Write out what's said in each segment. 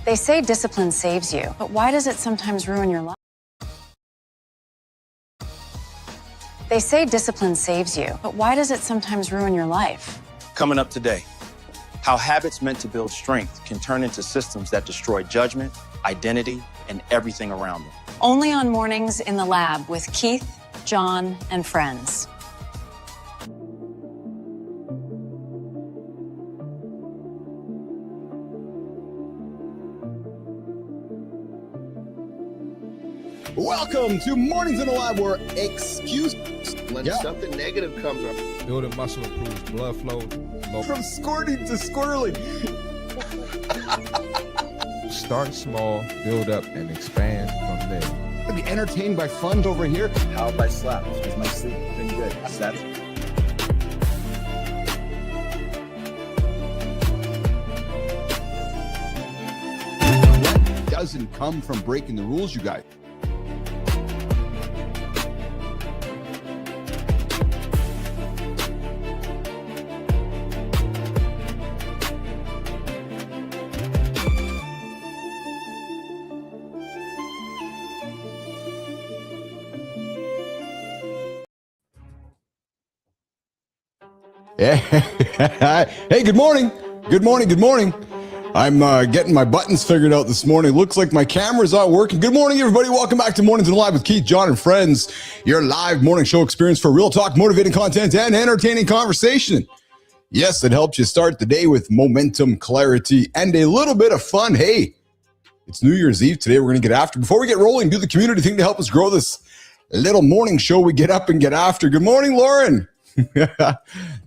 They say discipline saves you, but why does it sometimes ruin your life? They say discipline saves you, but why does it sometimes ruin your life? Coming up today, how habits meant to build strength can turn into systems that destroy judgment, identity, and everything around them. Only on Mornings in the Lab with Keith, Jon, and friends. Welcome to Mornings in the Lab, where when something negative comes up. Building muscle improves blood flow. From squirting to squirreling. Start small, build up, and expand from there. Be entertained by fun over here. How if I slept? Because my sleep has been good. That's What doesn't come from breaking the rules, you guys? Hey, good morning. Good morning. Good morning. I'm getting my buttons figured out this morning. Looks like my camera's not working. Good morning, everybody. Welcome back to Mornings in the Live with Keith, Jon, and friends. Your live morning show experience for real talk, motivating content, and entertaining conversation. Yes, it helps you start the day with momentum, clarity, and a little bit of fun. Hey, it's New Year's Eve today. We're going to get after. Before we get rolling, do the community thing to help us grow this little morning show we get up and get after. Good morning, Lauren.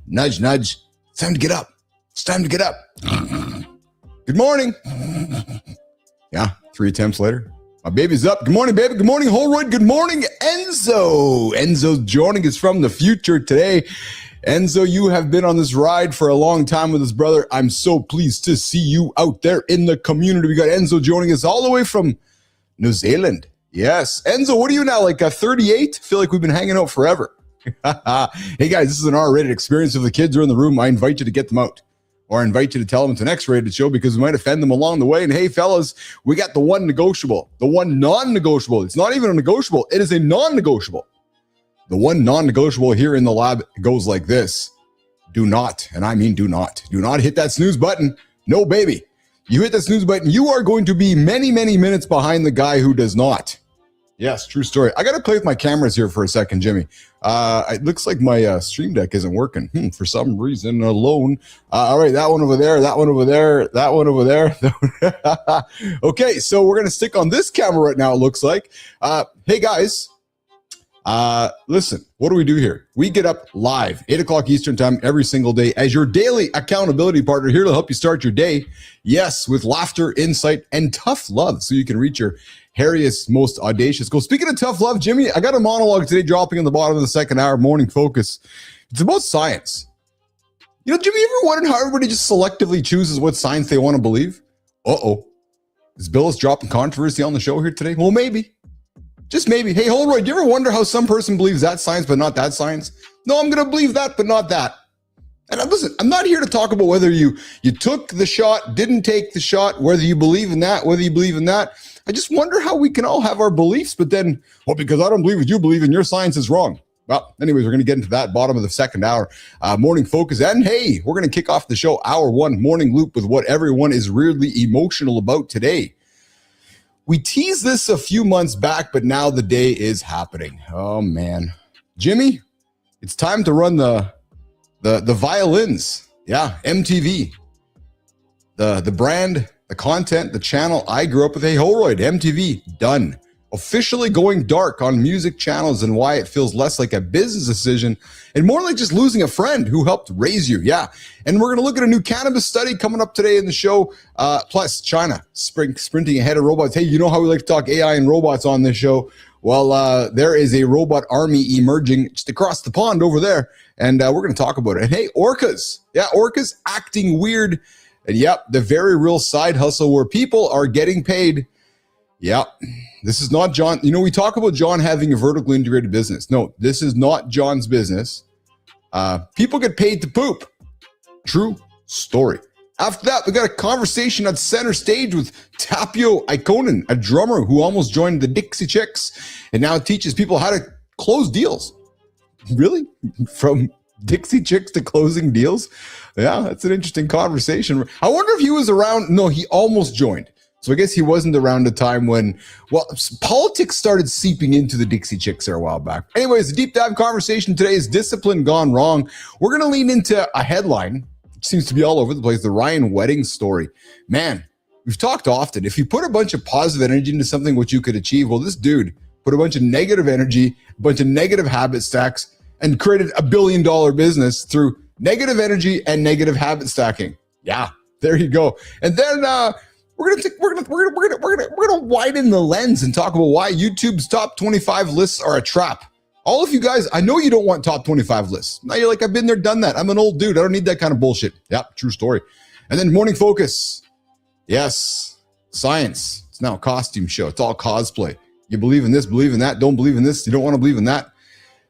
Nudge, nudge. It's time to get up. It's time to get up. Good morning. Yeah, 3 attempts later. My baby's up. Good morning, baby. Good morning, Holroyd. Good morning, Enzo. Enzo's joining us from the future today. Enzo, you have been on this ride for a long time with his brother. I'm so pleased to see you out there in the community. We got Enzo joining us all the way from New Zealand. Yes. Enzo, what are you now, like 38? I feel like we've been hanging out forever. Hey guys, this is an R-rated experience. If the kids are in the room, I invite you to get them out, or I invite you to tell them it's an X-rated show because we might offend them along the way. And hey, fellas, we got the one negotiable, the one non-negotiable. It's not even a negotiable. It is a non-negotiable. The one non-negotiable here in the lab goes like this. Do not, and I mean do not hit that snooze button. No, baby. You hit that snooze button, you are going to be many, many minutes behind the guy who does not. Yes, true story. I got to play with my cameras here for a second, Jimmy. It looks like my Stream Deck isn't working for some reason alone. All right, that one over there, that one over there, that one over there. Okay, so we're going to stick on this camera right now, it looks like. Hey, guys. Listen, what do we do here? We get up live, 8 o'clock Eastern time every single day as your daily accountability partner, here to help you start your day. Yes, with laughter, insight, and tough love, so you can reach your hairiest, most audacious goal. Speaking of tough love, Jimmy, I got a monologue today dropping in the bottom of the second hour, Morning Focus. It's about science. You know, Jimmy, you ever wondered how everybody just selectively chooses what science they want to believe? Uh-oh. Is Bilous dropping controversy on the show here today? Well, maybe. Just maybe. Hey, Holroyd, do you ever wonder how some person believes that science but not that science? No, I'm going to believe that but not that. And listen, I'm not here to talk about whether you took the shot, didn't take the shot, whether you believe in that, whether you believe in that. I just wonder how we can all have our beliefs, but then, well, because I don't believe what you believe in, your science is wrong. Well, anyways, we're going to get into that bottom of the second hour, Morning Focus. And hey, we're going to kick off the show, hour one, Morning Loop, with what everyone is weirdly emotional about today. We teased this a few months back, but now the day is happening. Oh, man. Jimmy, it's time to run the violins. Yeah, MTV. The brand, the content, the channel I grew up with. Hey, Holroyd, MTV, done. Officially going dark on music channels, and why it feels less like a business decision and more like just losing a friend who helped raise you. Yeah. And we're going to look at a new cannabis study coming up today in the show. Plus China sprinting ahead of robots. Hey, you know how we like to talk AI and robots on this show? Well, there is a robot army emerging just across the pond over there. And we're going to talk about it. And hey, orcas. Yeah, orcas acting weird. And yep, the very real side hustle where people are getting paid. Yep. This is not Jon. You know, we talk about Jon having a vertically integrated business. No, this is not Jon's business. People get paid to poop. True story. After that, we got a conversation at center stage with Tapio Ikonen, a drummer who almost joined the Dixie Chicks and now teaches people how to close deals. Really? From Dixie Chicks to closing deals? Yeah, that's an interesting conversation. I wonder if he was around. No, he almost joined. So I guess he wasn't around a time when, well, politics started seeping into the Dixie Chicks there a while back. Anyways, the deep dive conversation today is discipline gone wrong. We're going to lean into a headline. It seems to be all over the place. The Ryan wedding story. Man, we've talked often. If you put a bunch of positive energy into something which you could achieve, well, this dude put a bunch of negative energy, a bunch of negative habit stacks, and created $1 billion business through negative energy and negative habit stacking. Yeah, there you go. And then we're gonna widen the lens and talk about why YouTube's top 25 lists are a trap. All of you guys, I know you don't want top 25 lists. Now you're like, I've been there, done that. I'm an old dude. I don't need that kind of bullshit. Yep, true story. And then morning focus. Yes, science. It's now a costume show. It's all cosplay. You believe in this, believe in that. Don't believe in this. You don't want to believe in that.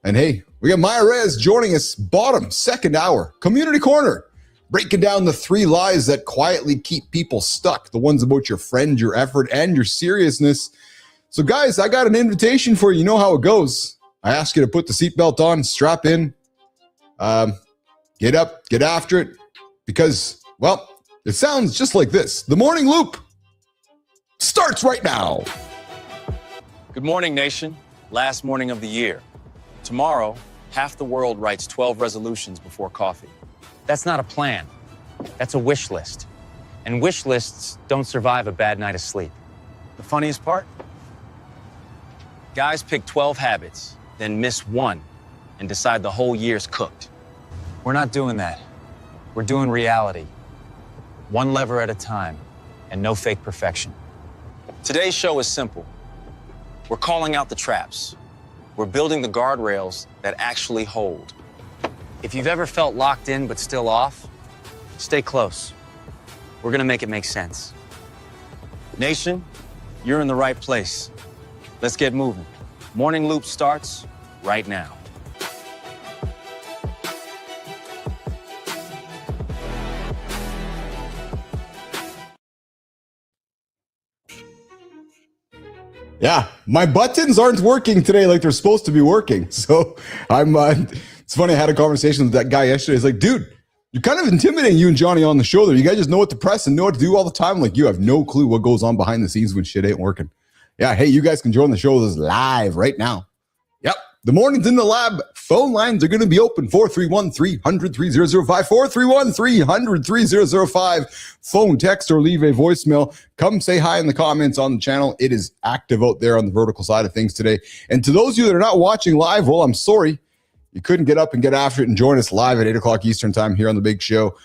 And hey, we got Maya Reyes joining us. Bottom, second hour, community corner. Breaking down the 3 lies that quietly keep people stuck. The ones about your friend, your effort, and your seriousness. So guys, I got an invitation for you. You know how it goes. I ask you to put the seatbelt on, strap in, get up, get after it, because, well, it sounds just like this. The Morning Loop starts right now. Good morning, nation. Last morning of the year. Tomorrow, half the world writes 12 resolutions before coffee. That's not a plan. That's a wish list. And wish lists don't survive a bad night of sleep. The funniest part? Guys pick 12 habits, then miss one, and decide the whole year's cooked. We're not doing that. We're doing reality. One lever at a time, and no fake perfection. Today's show is simple. We're calling out the traps. We're building the guardrails that actually hold. If you've ever felt locked in but still off, stay close. We're gonna make it make sense. Nation, you're in the right place. Let's get moving. Morning Loop starts right now. Yeah, my buttons aren't working today like they're supposed to be working. So I'm, it's funny, I had a conversation with that guy yesterday. He's like, dude, you're kind of intimidating, you and Johnny on the show there. You guys just know what to press and know what to do all the time. Like, you have no clue what goes on behind the scenes when shit ain't working. Yeah, hey, you guys can join the show with us live right now. Yep, the morning's in the lab. Phone lines are going to be open. 431-300-3005, 431-300-3005. Phone, text, or leave a voicemail. Come say hi in the comments on the channel. It is active out there on the vertical side of things today. And to those of you that are not watching live, well, I'm sorry. You couldn't get up and get after it and join us live at 8 o'clock Eastern time here on The Big Show,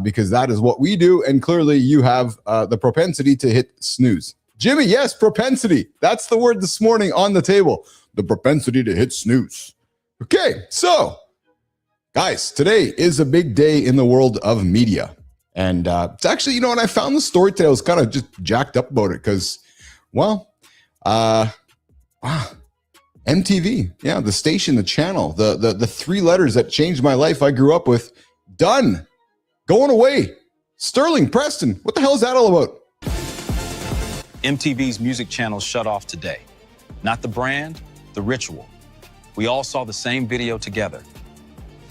because that is what we do. And clearly you have the propensity to hit snooze. Jimmy, yes, propensity. That's the word this morning on the table. The propensity to hit snooze. Okay, so guys, today is a big day in the world of media. And it's actually, you know, when I found the story today, I was kind of just jacked up about it because, well, MTV, yeah, the station, the channel, the 3 letters that changed my life I grew up with, done, going away. Sterling Preston, what the hell is that all about? MTV's music channels shut off today. Not the brand, the ritual. We all saw the same video together.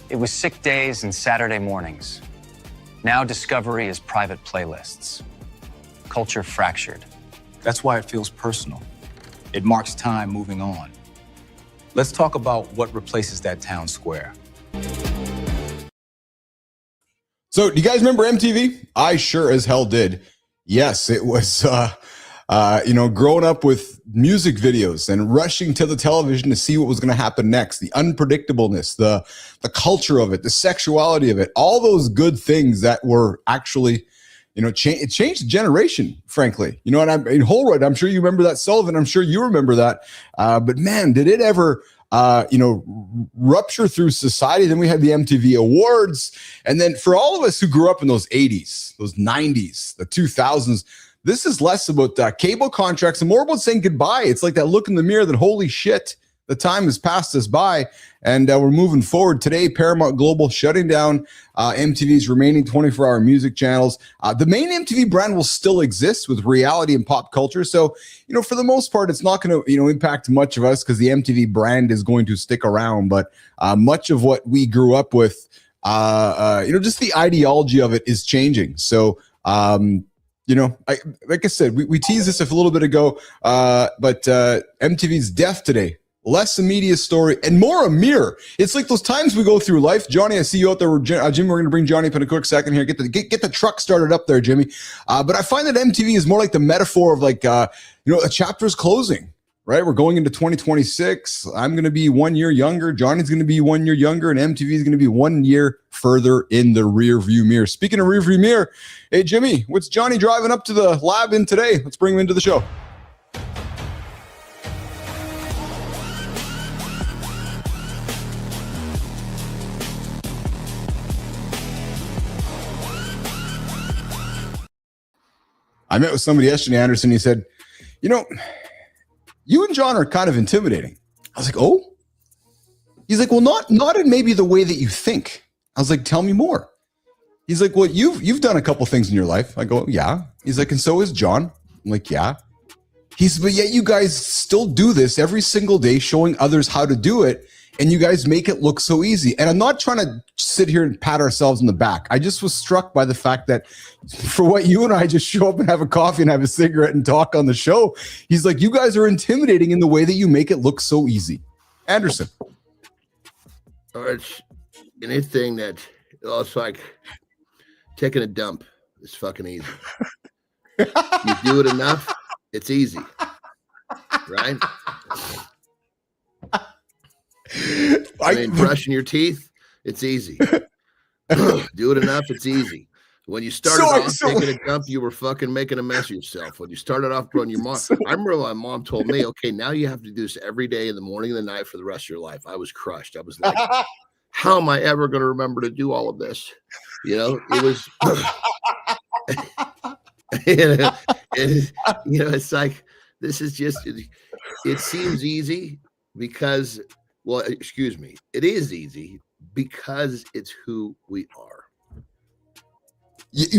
It was sick days and Saturday mornings. Now Discovery is private playlists. Culture fractured. That's why it feels personal. It marks time moving on. Let's talk about what replaces that town square. So, do you guys remember MTV? I sure as hell did. Yes, it was, you know, growing up with music videos and rushing to the television to see what was going to happen next. The unpredictableness, the culture of it, the sexuality of it, all those good things that were actually, you know, it changed the generation, frankly. You know, and I'm in Holroyd, I'm sure you remember that. Sullivan, I'm sure you remember that. But man, did it ever, you know, rupture through society. Then we had the MTV Awards. And then for all of us who grew up in those 80s, those 90s, the 2000s, this is less about cable contracts and more about saying goodbye. It's like that look in the mirror that, holy shit, The time has passed us by, and we're moving forward. Today, Paramount Global shutting down MTV's remaining 24-hour music channels. The main MTV brand will still exist with reality and pop culture. So, for the most part, it's not going to, impact much of us because the MTV brand is going to stick around. But much of what we grew up with, just the ideology of it is changing. So, like I said, we teased this a little bit ago, but MTV's death today. Less a media story and more a mirror. It's like those times we go through life. Johnny, I see you out there. Jimmy, we're going to bring Johnny up in a quick second here. Get the truck started up there, Jimmy. But I find that MTV is more like the metaphor of a chapter's closing, right? We're going into 2026. I'm going to be 1 year younger. Johnny's going to be 1 year younger, and MTV is going to be 1 year further in the rear view mirror. Speaking of rear view mirror, hey, Jimmy, what's Johnny driving up to the lab in today? Let's bring him into the show. I met with somebody yesterday, Andersen. He said, you and John are kind of intimidating. I was like, oh? He's like, well, not in maybe the way that you think. I was like, tell me more. He's like, well, you've done a couple things in your life. I go, yeah. He's like, and so is John. I'm like, yeah. He's, but yet you guys still do this every single day, showing others how to do it. And you guys make it look so easy. And I'm not trying to sit here and pat ourselves on the back. I just was struck by the fact that for what you and I just show up and have a coffee and have a cigarette and talk on the show, he's like, you guys are intimidating in the way that you make it look so easy. Andersen. It's anything that it's like taking a dump is fucking easy. You do it enough, it's easy. Right? I mean, brushing your teeth, it's easy. Do it enough, it's easy. When you started off taking a dump, you were fucking making a mess of yourself. When you started off growing your mom, I remember my mom told me, okay, now you have to do this every day in the morning and the night for the rest of your life. I was crushed. I was like, how am I ever going to remember to do all of this? It was, it's like, this is just, it seems easy because, well, excuse me, it is easy because it's who we are.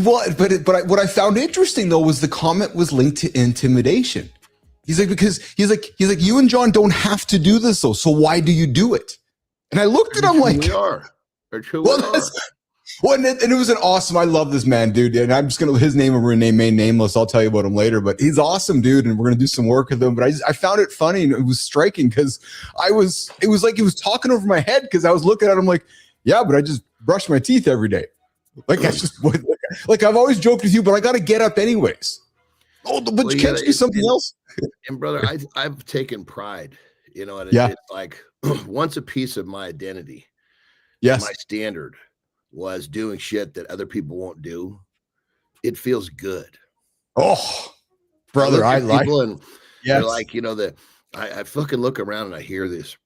Well, but what I found interesting though was the comment was linked to intimidation. He's like, because he's like, you and John don't have to do this though, so why do you do it? And I looked at him like, we are. Well, and it was an awesome. I love this man, dude. And I'm just gonna his name we're gonna remain nameless. I'll tell you about him later. But he's awesome, dude, and we're gonna do some work with him. But I found it funny and it was striking because it was like he was talking over my head because I was looking at him like, yeah, but I just brush my teeth every day. Like that's just like I've always joked with you, but I got to get up anyways. Oh, but you can't do something else. And brother, I've taken pride. It's like once a piece of my identity. Yes, my standard was doing shit that other people won't do. It feels good. Oh, brother, I like people and they're like, I fucking look around and I hear this.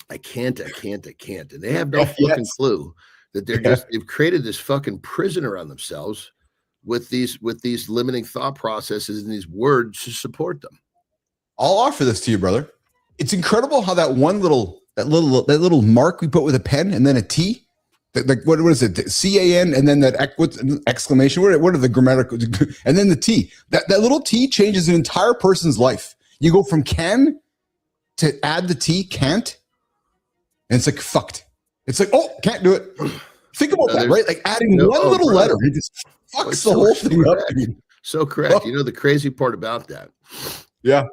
I can't. And they have no fucking clue that they've created this fucking prison around themselves with these limiting thought processes and these words to support them. I'll offer this to you, brother. It's incredible how that little mark we put with a pen and then a T. Like what is it? CAN and then that exclamation. What are the grammatical? And then the T. That little T changes an entire person's life. You go from can to add the T, can't, and it's like fucked. It's like, oh, can't do it. Think about that, right? Like adding one little letter, it just fucks the whole thing up. So correct. Oh. The crazy part about that. Yeah.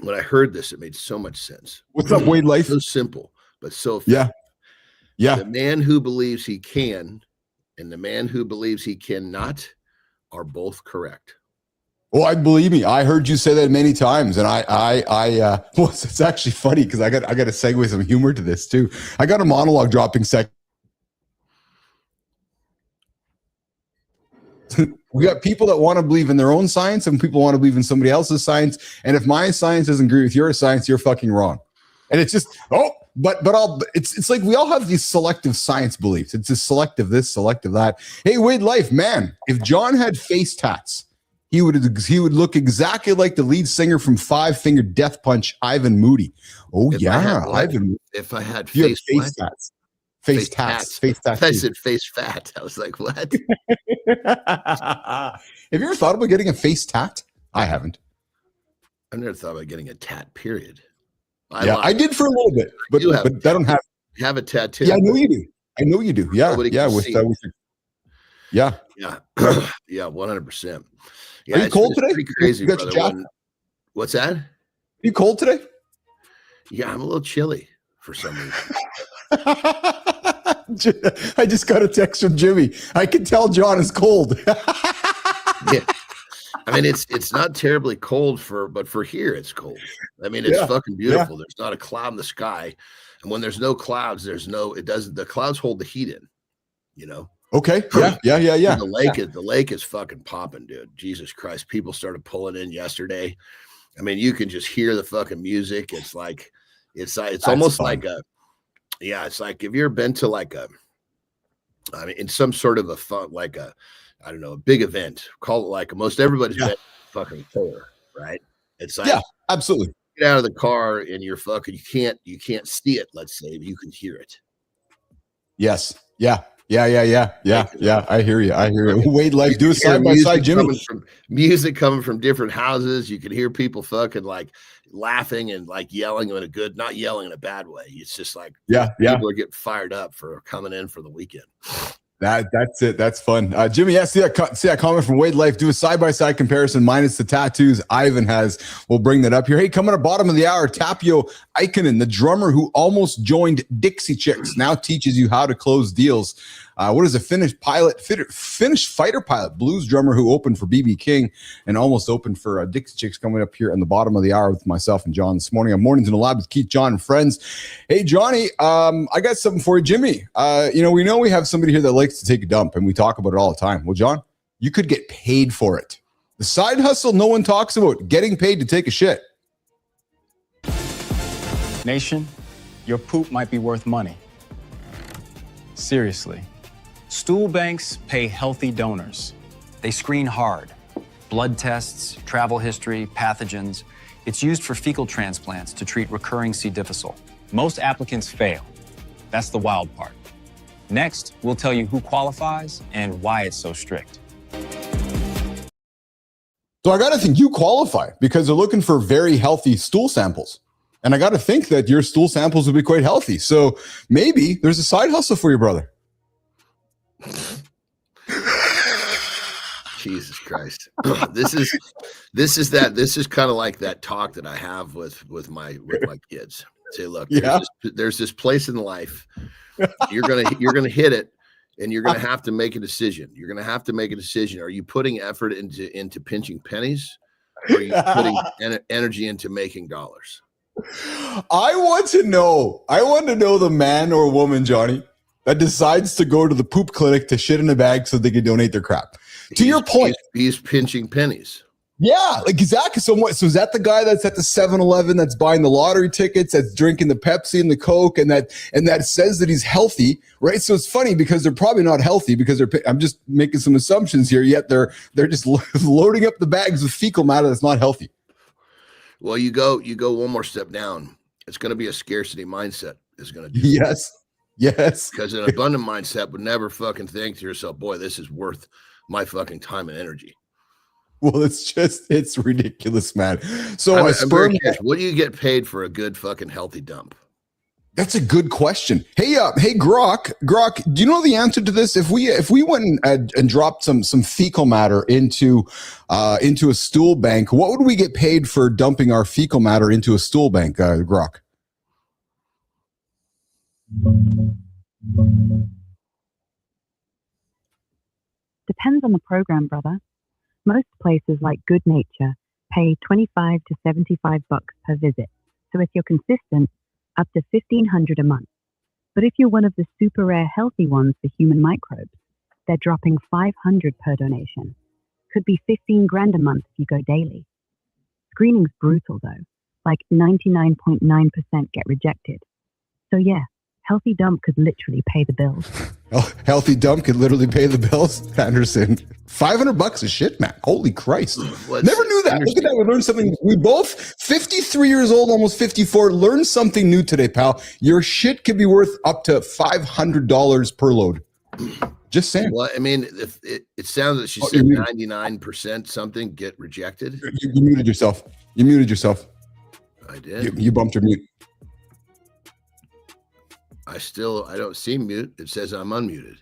When I heard this, it made so much sense. What's up, Wade Life? So simple, but so effective. Yeah. The man who believes he can and the man who believes he cannot are both correct. Oh, I believe me. I heard you say that many times, and well, it's actually funny because I got to segue some humor to this too. I got a monologue dropping second. We got people that want to believe in their own science, and people want to believe in somebody else's science. And if my science doesn't agree with your science, you're fucking wrong. And it's just it's like we all have these selective science beliefs. It's just selective this, selective that. Hey, Wade Life, man, if John had face tats, He would look exactly like the lead singer from Five Finger Death Punch, Ivan Moody. Oh, Ivan. If I had face tats. Face tats. Face tats. I said face fat. I was like, what? Have you ever thought about getting a face tat? I haven't. I've never thought about getting a tat, period. I did for a little bit, but I don't have a tattoo. Yeah, I know you do. Yeah. Yeah. 100%. Yeah, are you cold today? Pretty crazy, brother. What's that? Are you cold today? Yeah, I'm a little chilly for some reason. I just got a text from Jimmy. I can tell John is cold. Yeah. I mean, it's not terribly cold but for here it's cold. I mean, it's fucking beautiful. There's not a cloud in the sky. And when there's no clouds, the clouds hold the heat in, you know? Okay. Yeah. And the lake is fucking popping, dude. Jesus Christ. People started pulling in yesterday. I mean, you can just hear the fucking music. It's like, it's almost fun. It's like, have you ever been to in some sort of a fun, I don't know, a big event, call it like most everybody's been fucking fair, right? It's like, absolutely. Get out of the car and you're fucking, you can't see it. Let's say, but you can hear it. Yes. Yeah. I hear you. Wade Life, do a side by side, Jimmy. Music coming from different houses. You can hear people fucking like laughing and like yelling in a good, not yelling in a bad way. It's just like, people are getting fired up for coming in for the weekend. That's it. That's fun. Jimmy, see that comment from Wade Life. Do a side-by-side comparison minus the tattoos Ivan has. We'll bring that up here. Hey, coming at bottom of the hour, Tapio Ikonen, the drummer who almost joined Dixie Chicks, now teaches you how to close deals. What is a Finnish fighter pilot, blues drummer who opened for BB King and almost opened for Dixie Chicks, coming up here in the bottom of the hour with myself and John this morning on Mornings in the Lab with Keith, John, and friends. Hey, Johnny, I got something for you, Jimmy. We know we have somebody here that likes to take a dump, and we talk about it all the time. Well, John, you could get paid for it. The side hustle no one talks about, getting paid to take a shit. Nation, your poop might be worth money. Seriously. Stool banks pay healthy donors. They screen hard. Blood tests, travel history, pathogens. It's used for fecal transplants to treat recurring C. difficile. Most applicants fail. That's the wild part. Next, we'll tell you who qualifies and why it's so strict. So I got to think you qualify because they're looking for very healthy stool samples. And I got to think that your stool samples would be quite healthy. So maybe there's a side hustle for you, brother. Jesus Christ. This is kind of like that talk that I have with my kids. Say, look, there's this place in life. You're gonna hit it, and you're gonna have to make a decision. You're gonna have to make a decision. Are you putting effort into pinching pennies, or are you putting energy into making dollars? I want to know the man or woman, Johnny, that decides to go to the poop clinic to shit in a bag so they can donate their crap. To your point, he's pinching pennies. Yeah, like exactly. So is that the guy that's at the 7-Eleven that's buying the lottery tickets, that's drinking the Pepsi and the Coke, and that says that he's healthy, right? So it's funny because they're probably not healthy because I'm just making some assumptions here. Yet they're just loading up the bags with fecal matter that's not healthy. Well, you go one more step down. It's going to be a scarcity mindset. Is going to do yes. Because an abundant mindset would never fucking think to yourself, boy, this is worth my fucking time and energy. Well, it's ridiculous, man. So I'm very curious, what do you get paid for a good fucking healthy dump? That's a good question. Hey, Grok, do you know the answer to this? If we went and dropped some fecal matter into a stool bank, what would we get paid for dumping our fecal matter into a stool bank, Grok? Depends on the program, brother. Most places like Good Nature pay $25 to $75 per visit. So if you're consistent, up to $1,500 a month. But if you're one of the super rare healthy ones for human microbes, they're dropping $500 per donation. Could be $15,000 a month if you go daily. Screening's brutal though. Like 99.9% get rejected. So yeah, Healthy dump could literally pay the bills. Oh, healthy dump could literally pay the bills. Andersen, $500 is shit, man. Holy Christ. Never knew that. Look at that. We learned something. We both, 53 years old, almost 54, learned something new today, pal. Your shit could be worth up to $500 per load. Just saying. Well, I mean, if it sounds like she said 99% something get rejected. You muted yourself. You muted yourself. I did. You bumped your mute. I don't see mute. It says I'm unmuted.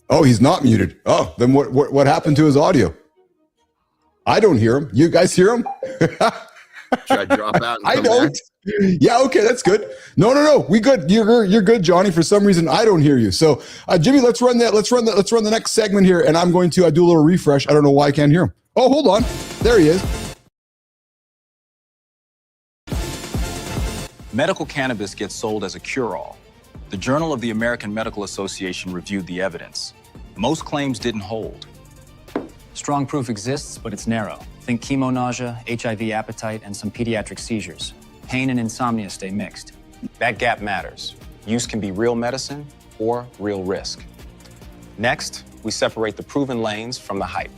Oh, he's not muted. Oh, then what happened to his audio? I don't hear him. You guys hear him? Should I drop out? And I don't. Back? Yeah, okay, that's good. No. We good. You're good, Johnny. For some reason, I don't hear you. So, Jimmy, let's run the next segment here, and I'm going to do a little refresh. I don't know why I can't hear him. Oh, hold on. There he is. Medical cannabis gets sold as a cure-all. The Journal of the American Medical Association reviewed the evidence. Most claims didn't hold. Strong proof exists, but it's narrow. Think chemo nausea, HIV appetite, and some pediatric seizures. Pain and insomnia stay mixed. That gap matters. Use can be real medicine or real risk. Next, we separate the proven lanes from the hype.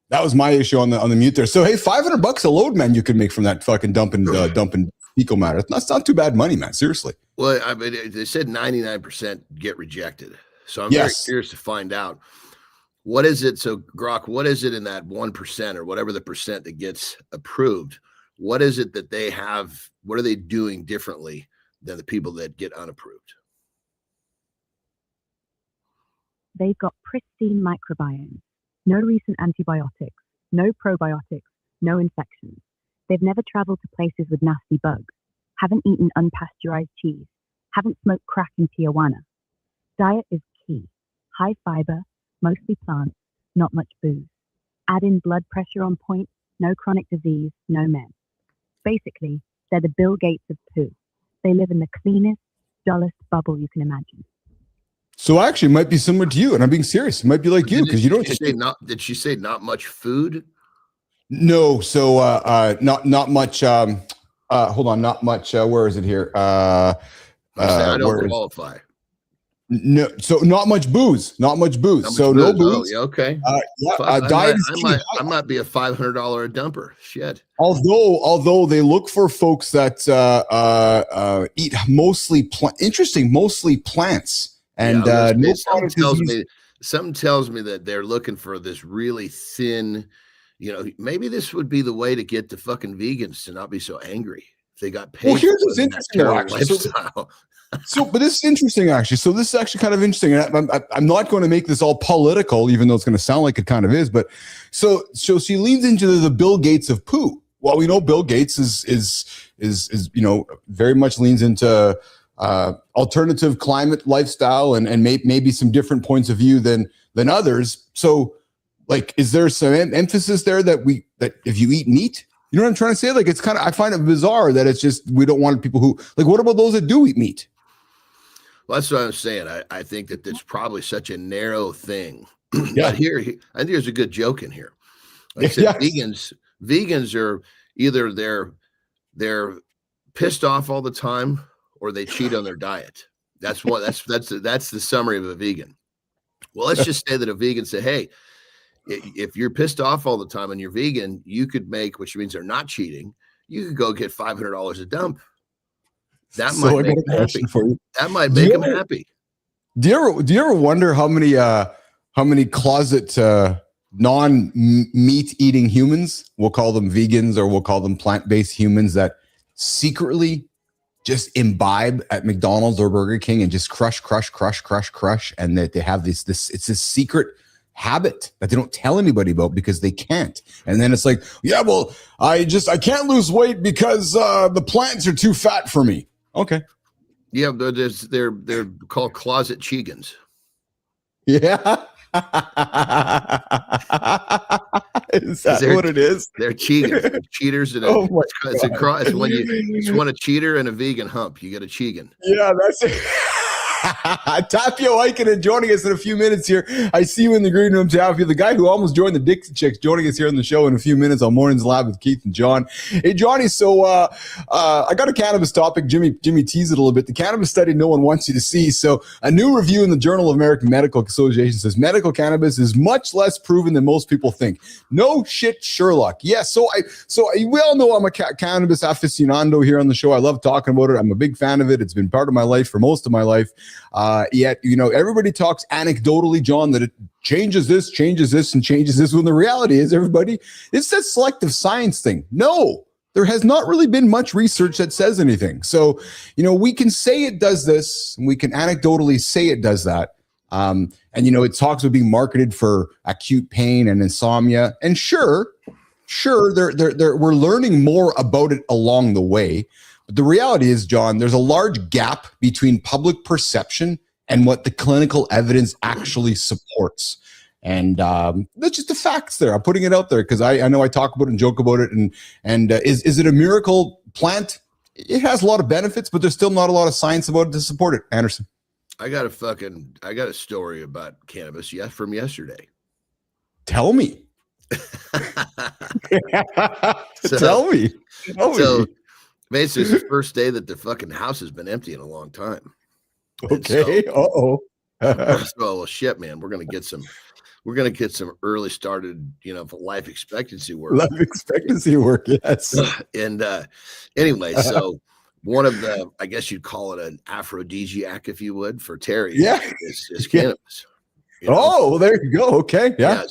That was my issue on the mute there. So hey, $500 a load, man, you can make from that fucking dumping fecal matter. That's not too bad money, man. Seriously. Well, I mean, they said 99% get rejected. So I'm very curious to find out what is it. So Grok, what is it in that 1% or whatever the percent that gets approved? What is it that they have? What are they doing differently than the people that get unapproved? They've got pristine microbiomes. No recent antibiotics, no probiotics, no infections. They've never traveled to places with nasty bugs, haven't eaten unpasteurized cheese, haven't smoked crack in Tijuana. Diet is key. High fiber, mostly plants, not much booze. Add in blood pressure on point, no chronic disease, no meds. Basically, they're the Bill Gates of poo. They live in the cleanest, dullest bubble you can imagine. So actually, it might be similar to you, and I'm being serious. It might be like you because you don't. Did she say not much food? No. So not much. Hold on, not much. Where is it here? I don't qualify. No, so not much booze. Not much booze. No booze. Oh, yeah, okay. Diet I might be a $500 a dumper. Shit. Although they look for folks that eat mostly mostly plants. And something tells me that they're looking for this really thin, maybe this would be the way to get the fucking vegans to not be so angry if they got paid. Well, here's what's interesting, actually. But this is interesting, actually. So this is actually kind of interesting. And I'm not going to make this all political, even though it's going to sound like it kind of is. But so she leans into the Bill Gates of poo. Well, we know Bill Gates is very much leans into alternative climate lifestyle and maybe some different points of view than others. So like, is there some emphasis there that if you eat meat, you know what I'm trying to say? Like, it's kind of, I find it bizarre that it's just, we don't want people who like, what about those that do eat meat? Well, that's what I'm saying. I think that it's probably such a narrow thing. Yeah. But I think there's a good joke in here. Like I said, vegans are either they're pissed off all the time or they cheat on their diet. That's the summary of a vegan. Well, let's just say that a vegan said, hey, if you're pissed off all the time and you're vegan, you could make, which means they're not cheating, you could go get $500 a dump. That might make them happy. That might make them happy. Do you ever wonder how many closet non-meat eating humans, we'll call them vegans or we'll call them plant-based humans, that secretly just imbibe at McDonald's or Burger King and just crush, and that they have this it's a secret habit that they don't tell anybody about because they can't. And then it's like, yeah, well, I can't lose weight because the plants are too fat for me. Okay. Yeah, they're called closet Chegans. Yeah. Is that what it is? They're Chegans, cheaters. And it's when a cheater and a vegan hump, you get a Chegan. Yeah, that's it. Tapio Ikonen joining us in a few minutes here. I see you in the green room, Tapio, the guy who almost joined the Dixie Chicks, joining us here on the show in a few minutes on Mornings Live with Keith and John. Hey, Johnny, so I got a cannabis topic. Jimmy teased it a little bit. The cannabis study no one wants you to see. So a new review in the Journal of American Medical Association says medical cannabis is much less proven than most people think. No shit, Sherlock. Yeah, we all know I'm a cannabis aficionado here on the show. I love talking about it. I'm a big fan of it. It's been part of my life for most of my life. Yet, everybody talks anecdotally, John, that it changes this, and changes this. When the reality is, everybody, it's that selective science thing. No, there has not really been much research that says anything. So, we can say it does this, and we can anecdotally say it does that. And it talks about being marketed for acute pain and insomnia. And sure, we're learning more about it along the way. But the reality is, John, there's a large gap between public perception and what the clinical evidence actually supports. And that's just the facts there. I'm putting it out there because I know I talk about it and joke about it. And is it a miracle plant? It has a lot of benefits, but there's still not a lot of science about it to support it. Andersen. I got a story about cannabis from yesterday. Tell me. Tell me. Basically, it's the first day that the fucking house has been empty in a long time. Okay. Well, shit, man. We're gonna get some early started, life expectancy work. Life expectancy work, yes. And anyway, so one of the, I guess you'd call it an aphrodisiac, if you would, for Terry. Yeah, is cannabis. Oh, there you go. Okay, yeah.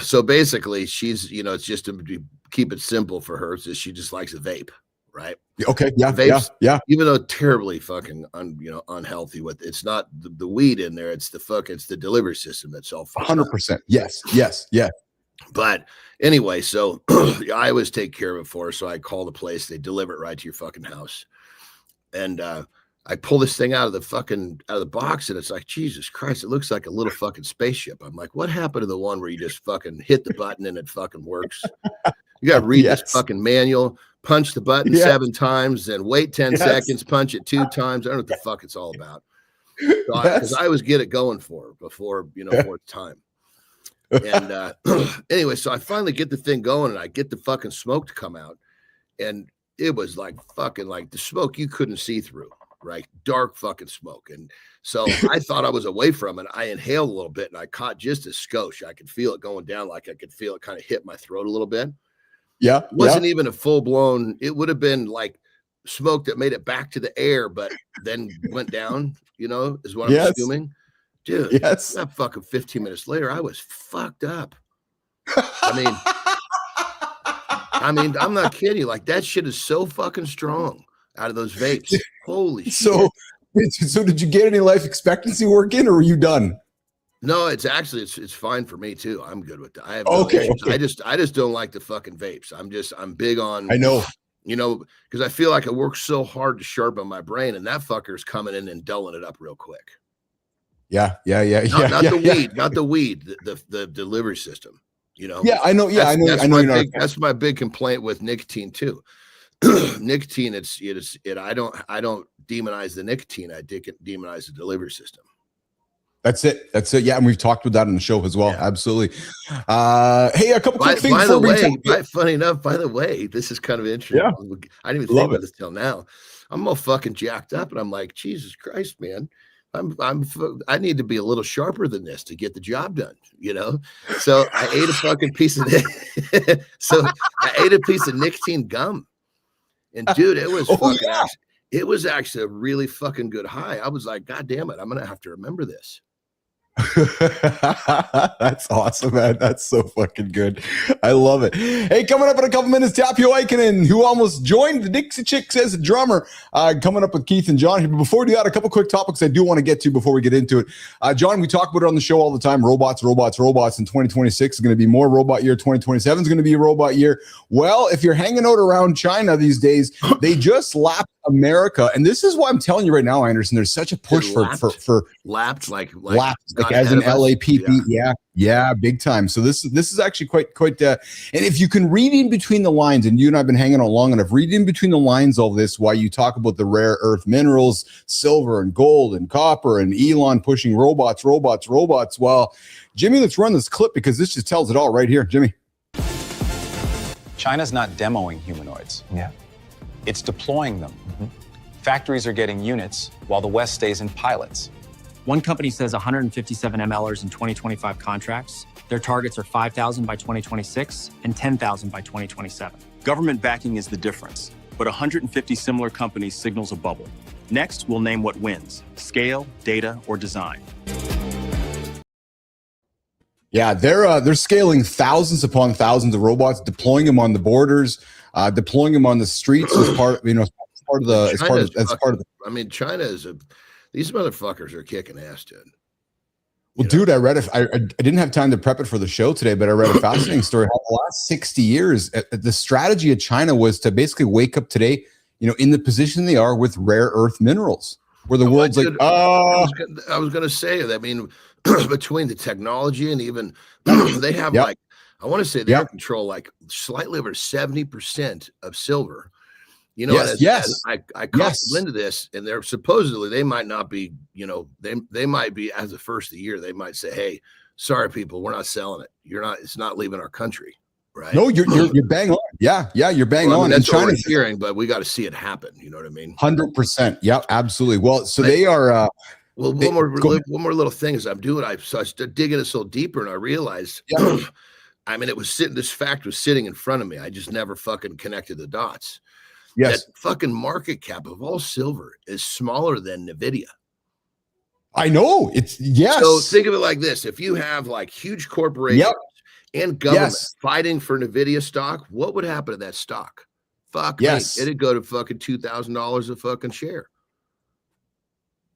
So basically, she's, it's just to keep it simple for her. So she just likes a vape. Right. Okay. Yeah. Vapes, yeah. Even though terribly fucking unhealthy with it's not the weed in there. It's the delivery system that's all 100%. Yes. Yeah. But anyway, so I always take care of it for her. So I call the place. They deliver it right to your fucking house. And I pull this thing out of the box, and it's like, Jesus Christ, it looks like a little fucking spaceship. I'm like, what happened to the one where you just fucking hit the button and it fucking works? You got to read this fucking manual. Punch the button 7 times, then wait 10 seconds, punch it 2 times. I don't know what the fuck it's all about. Because I always get it going for her before it's time. And anyway, so I finally get the thing going, and I get the fucking smoke to come out. And it was like fucking like the smoke you couldn't see through, right? Dark fucking smoke. And so I thought I was away from it. I inhaled a little bit, and I caught just a skosh. I could feel it going down, like I could feel it kind of hit my throat a little bit. Yeah. It wasn't even a full blown, it would have been like smoke that made it back to the air, but then went down, is what I'm assuming. Dude, that fucking 15 minutes later, I was fucked up. I mean, I'm not kidding you. Like, that shit is so fucking strong out of those vapes. Holy shit. So did you get any life expectancy work in, or were you done? No, it's fine for me too. I'm good with that. I have okay. I just don't like the fucking vapes. I'm big on, I know, because I feel like I work so hard to sharpen my brain, and that fucker's coming in and dulling it up real quick. Yeah. Not the weed, the delivery system. Yeah, I know. Yeah, I know. That's my big complaint with nicotine too. Nicotine, I don't demonize the nicotine. I demonize the delivery system. That's it. Yeah, and we've talked about that on the show as well. Yeah. Absolutely. Hey, a couple quick things. By the way, this is kind of interesting. Yeah. I didn't even think about this till now. I'm all fucking jacked up, and I'm like, Jesus Christ, man. I need to be a little sharper than this to get the job done, So I ate a fucking piece of nicotine gum, and dude, it was it was actually a really fucking good high. I was like, God damn it, I'm gonna have to remember this. That's awesome, man. That's so fucking good. I love it. Hey, coming up in a couple minutes, Tapio Ikonen, who almost joined the Dixie Chicks as a drummer, coming up with Keith and John here. But before we do that, a couple quick topics I do want to get to before we get into it. John, we talk about it on the show all the time. Robots. In 2026 is going to be more robot year. 2027 is going to be a robot year. Well, if you're hanging out around China these days, they just lapped America, and this is why I'm telling you right now, Andersen. There's such a push for lapped, like lapped. like as an LAPP. Yeah, big time. So this is actually quite. And if you can read in between the lines, and you and I've been hanging out long enough, read in between the lines all this while you talk about the rare earth minerals, silver and gold and copper, and Elon pushing robots. Well, Jimmy, let's run this clip because this just tells it all right here, Jimmy. China's not demoing humanoids. Yeah. It's deploying them. Factories are getting units while the West stays in pilots. One company says 157 MLers in 2025 contracts. Their targets are 5,000 by 2026 and 10,000 by 2027. Government backing is the difference, but 150 similar companies signals a bubble. Next, we'll name what wins: scale, data, or design. Yeah, they're scaling thousands upon thousands of robots, deploying them on the borders, deploying them on the streets as part of the. I mean, China is these motherfuckers are kicking ass, dude. Well, dude, I read I didn't have time to prep it for the show today, but I read a fascinating story. How the last 60 years, the strategy of China was to basically wake up today, in the position they are with rare earth minerals, where the world's like, I was going to say, I mean, between the technology and even they have like, I want to say they control like slightly over 70% of silver. I caught into this, and they're supposedly they might not be, they might be as the first of the year, they might say, hey, sorry, people, we're not selling it. It's not leaving our country. Right. No, you're bang on. Yeah, you're bang on. That's what we're hearing, but we got to see it happen. You know what I mean? 100%. Yeah, absolutely. Well, so they are. One more little thing as I'm doing, so I started digging this a little deeper, and I realized, I mean, this fact was sitting in front of me. I just never fucking connected the dots. Yes. That fucking market cap of all silver is smaller than NVIDIA. I know. So think of it like this. If you have like huge corporations and government fighting for NVIDIA stock, what would happen to that stock? Fuck me. It'd go to fucking $2,000 a fucking share.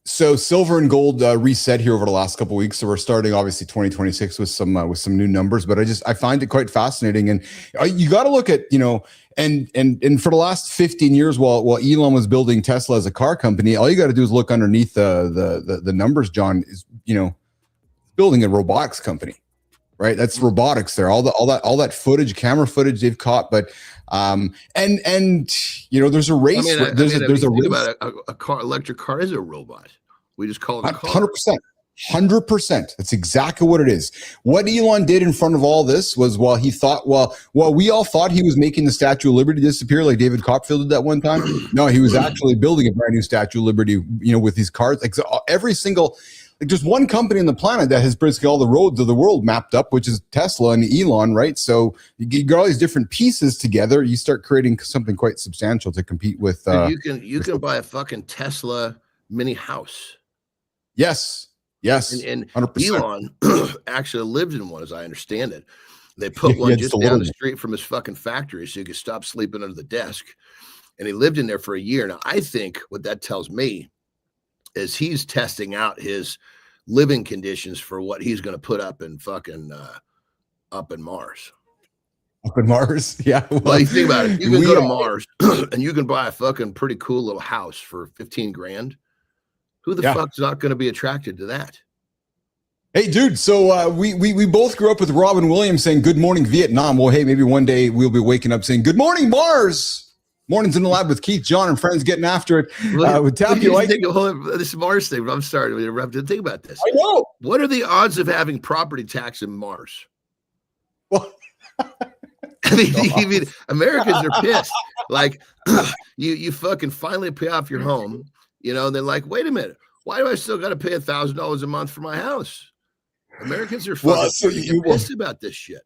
So silver and gold reset here over the last couple of weeks. So we're starting obviously 2026 with some new numbers, but I find it quite fascinating. And you got to look at, and for the last 15 years while Elon was building Tesla as a car company, all you got to do is look underneath the numbers. John is, building a robotics company, right? That's robotics there. All that footage, camera footage they've caught, but there's a race. There's a race. About a car, electric car is a robot. We just call it a car. 100%. That's exactly what it is. What Elon did in front of all this was while we all thought he was making the Statue of Liberty disappear like David Copperfield did that one time. No, he was actually building a brand new Statue of Liberty, with these cars. Like every single, there's one company on the planet that has basically all the roads of the world mapped up, which is Tesla and Elon, right? So you get all these different pieces together. You start creating something quite substantial to compete with. You can buy a fucking Tesla mini house. Yes. And 100%. Elon actually lived in one, as I understand it. They put one just down the street from his fucking factory so he could stop sleeping under the desk. And he lived in there for a year. Now, I think what that tells me is he's testing out his living conditions for what he's going to put up in fucking up in Mars. Up in Mars? Yeah. Well, you think about it. You can go to Mars and you can buy a fucking pretty cool little house for 15 grand. Who the fuck's not going to be attracted to that? Hey, dude. So we both grew up with Robin Williams saying "Good morning, Vietnam." Well, hey, maybe one day we'll be waking up saying "Good morning, Mars." Mornings in the lab with Keith, John, and friends getting after it with Tapio Ikonen. This Mars thing. I'm sorry to interrupt. Think about this. I know. What are the odds of having property tax in Mars? Well, I mean, Americans are pissed. Like you fucking finally pay off your home. And they're like, wait a minute, why do I still got to pay $1,000 a month for my house? Americans are fucking pissed about this shit.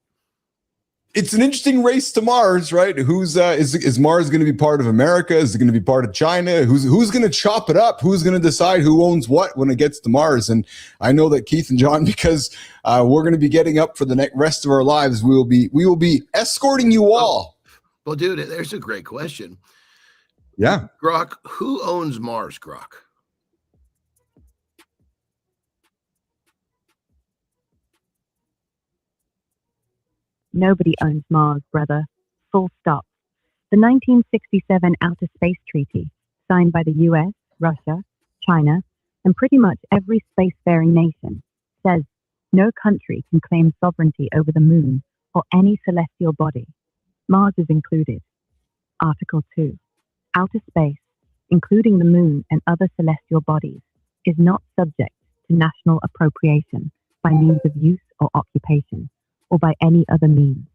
It's an interesting race to Mars, right? Is Mars going to be part of America? Is it going to be part of China? Who's going to chop it up? Who's going to decide who owns what when it gets to Mars? And I know that Keith and John, because we're going to be getting up for the rest of our lives, we will be escorting you all. Well, dude, there's a great question. Yeah. Grok, who owns Mars, Grok? Nobody owns Mars, brother. Full stop. The 1967 Outer Space Treaty, signed by the US, Russia, China, and pretty much every spacefaring nation, says no country can claim sovereignty over the moon or any celestial body. Mars is included. Article 2. Outer space, including the moon and other celestial bodies, is not subject to national appropriation by means of use or occupation, or by any other means.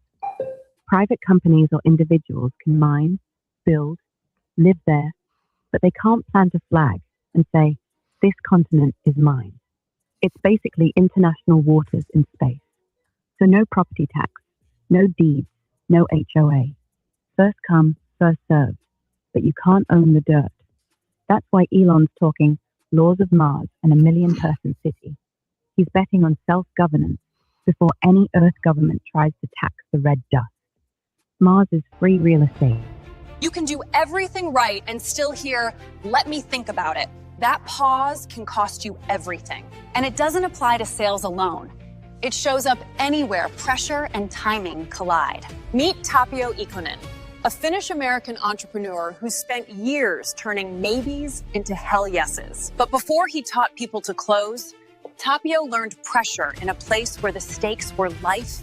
Private companies or individuals can mine, build, live there, but they can't plant a flag and say, this continent is mine. It's basically international waters in space. So no property tax, no deeds, no HOA. First come, first served, but you can't own the dirt. That's why Elon's talking laws of Mars and a million-person city. He's betting on self-governance before any Earth government tries to tax the red dust. Mars is free real estate. You can do everything right and still hear, let me think about it. That pause can cost you everything. And it doesn't apply to sales alone. It shows up anywhere pressure and timing collide. Meet Tapio Ikonen, a Finnish-American entrepreneur who spent years turning maybes into hell yeses. But before he taught people to close, Tapio learned pressure in a place where the stakes were life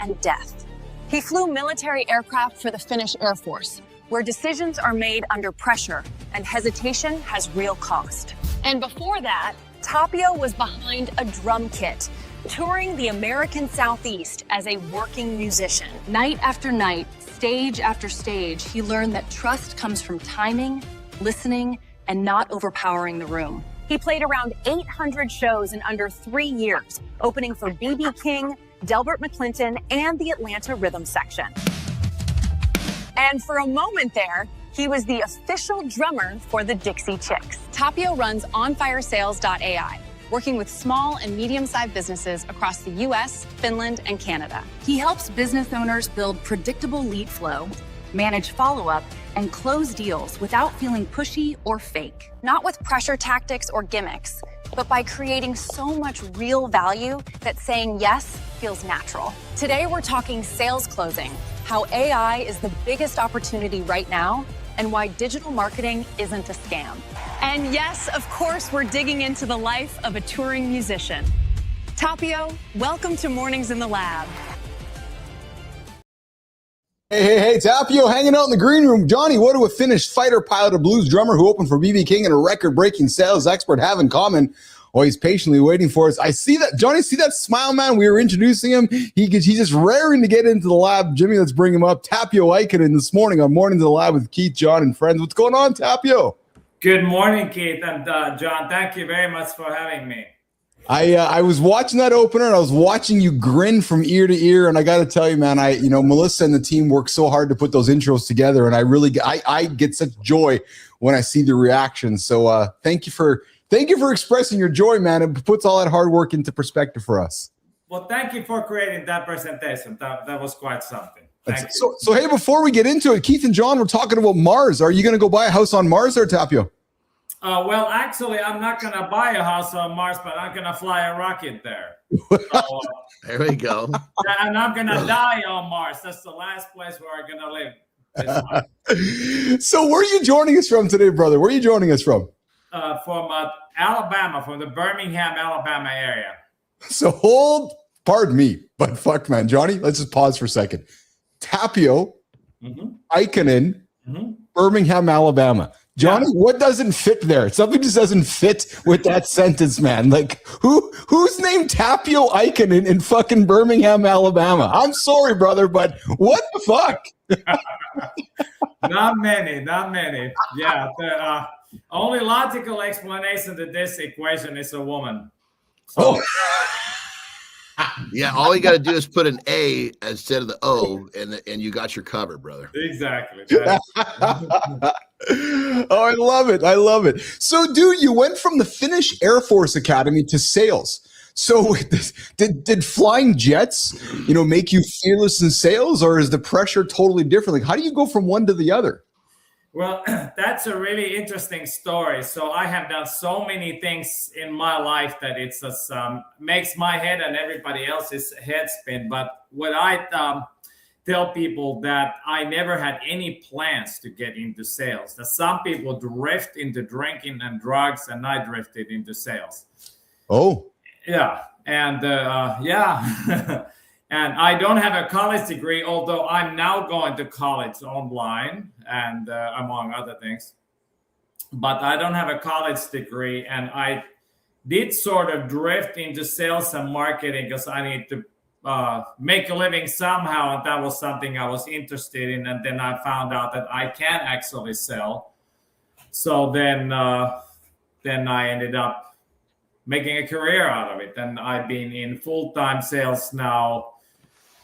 and death. He flew military aircraft for the Finnish Air Force, where decisions are made under pressure and hesitation has real cost. And before that, Tapio was behind a drum kit, touring the American Southeast as a working musician. Night after night, stage after stage, he learned that trust comes from timing, listening, and not overpowering the room. He played around 800 shows in under 3 years, opening for B.B. King, Delbert McClinton, and the Atlanta Rhythm Section. And for a moment there, he was the official drummer for the Dixie Chicks. Tapio runs onfiresales.ai, working with small and medium-sized businesses across the US, Finland, and Canada. He helps business owners build predictable lead flow, manage follow-up, and close deals without feeling pushy or fake. Not with pressure tactics or gimmicks, but by creating so much real value that saying yes feels natural. Today, we're talking sales closing, how AI is the biggest opportunity right now, and why digital marketing isn't a scam. And yes, of course, we're digging into the life of a touring musician. Tapio, welcome to Mornings in the Lab. Hey, Tapio, hanging out in the green room. Johnny, what do a Finnish fighter pilot, a blues drummer who opened for B.B. King, and a record-breaking sales expert have in common? Oh, he's patiently waiting for us. I see that. Johnny, see that smile, man? We were introducing him. He's just raring to get into the lab. Jimmy, let's bring him up. Tapio Ikonen this morning on Mornings in the Lab with Keith, Jon, and friends. What's going on, Tapio? Good morning, Keith and Jon. Thank you very much for having me. I was watching that opener, and I was watching you grin from ear to ear. And I got to tell you, man, Melissa and the team work so hard to put those intros together, and I get such joy when I see the reactions. So thank you for expressing your joy, man. It puts all that hard work into perspective for us. Well, thank you for creating that presentation. That was quite something. Thank you. So hey, before we get into it, Keith and Jon, we're talking about Mars. Are you going to go buy a house on Mars or Tapio? Well, actually, I'm not going to buy a house on Mars, but I'm going to fly a rocket there. So, there we go. And I'm going to die on Mars. That's the last place where I'm going to live. So where are you joining us from today, brother? Where are you joining us from? From Alabama, from the Birmingham, Alabama area. So pardon me, but fuck, man. Johnny, let's just pause for a second. Tapio Ikonen, Birmingham, Alabama. Johnny, what doesn't fit there? Something just doesn't fit with that sentence, man. Like, who's named Tapio Ikonen in fucking Birmingham, Alabama? I'm sorry, brother, but what the fuck? Not many. Yeah, the only logical explanation to this equation is a woman. So. Yeah, all you got to do is put an A instead of the O, and you got your cover, brother. Exactly. Oh, I love it. So, dude, you went from the Finnish Air Force Academy to sales. So, did flying jets, make you fearless in sales, or is the pressure totally different? Like, how do you go from one to the other? Well, that's a really interesting story. So I have done so many things in my life that it's just makes my head and everybody else's head spin. But what I tell people that I never had any plans to get into sales. That some people drift into drinking and drugs, and I drifted into sales. Oh. Yeah. And yeah. And I don't have a college degree, although I'm now going to college online and among other things. But I don't have a college degree, and I did sort of drift into sales and marketing because I need to make a living somehow, and that was something I was interested in. And then I found out that I can actually sell. So then I ended up making a career out of it, and I've been in full-time sales now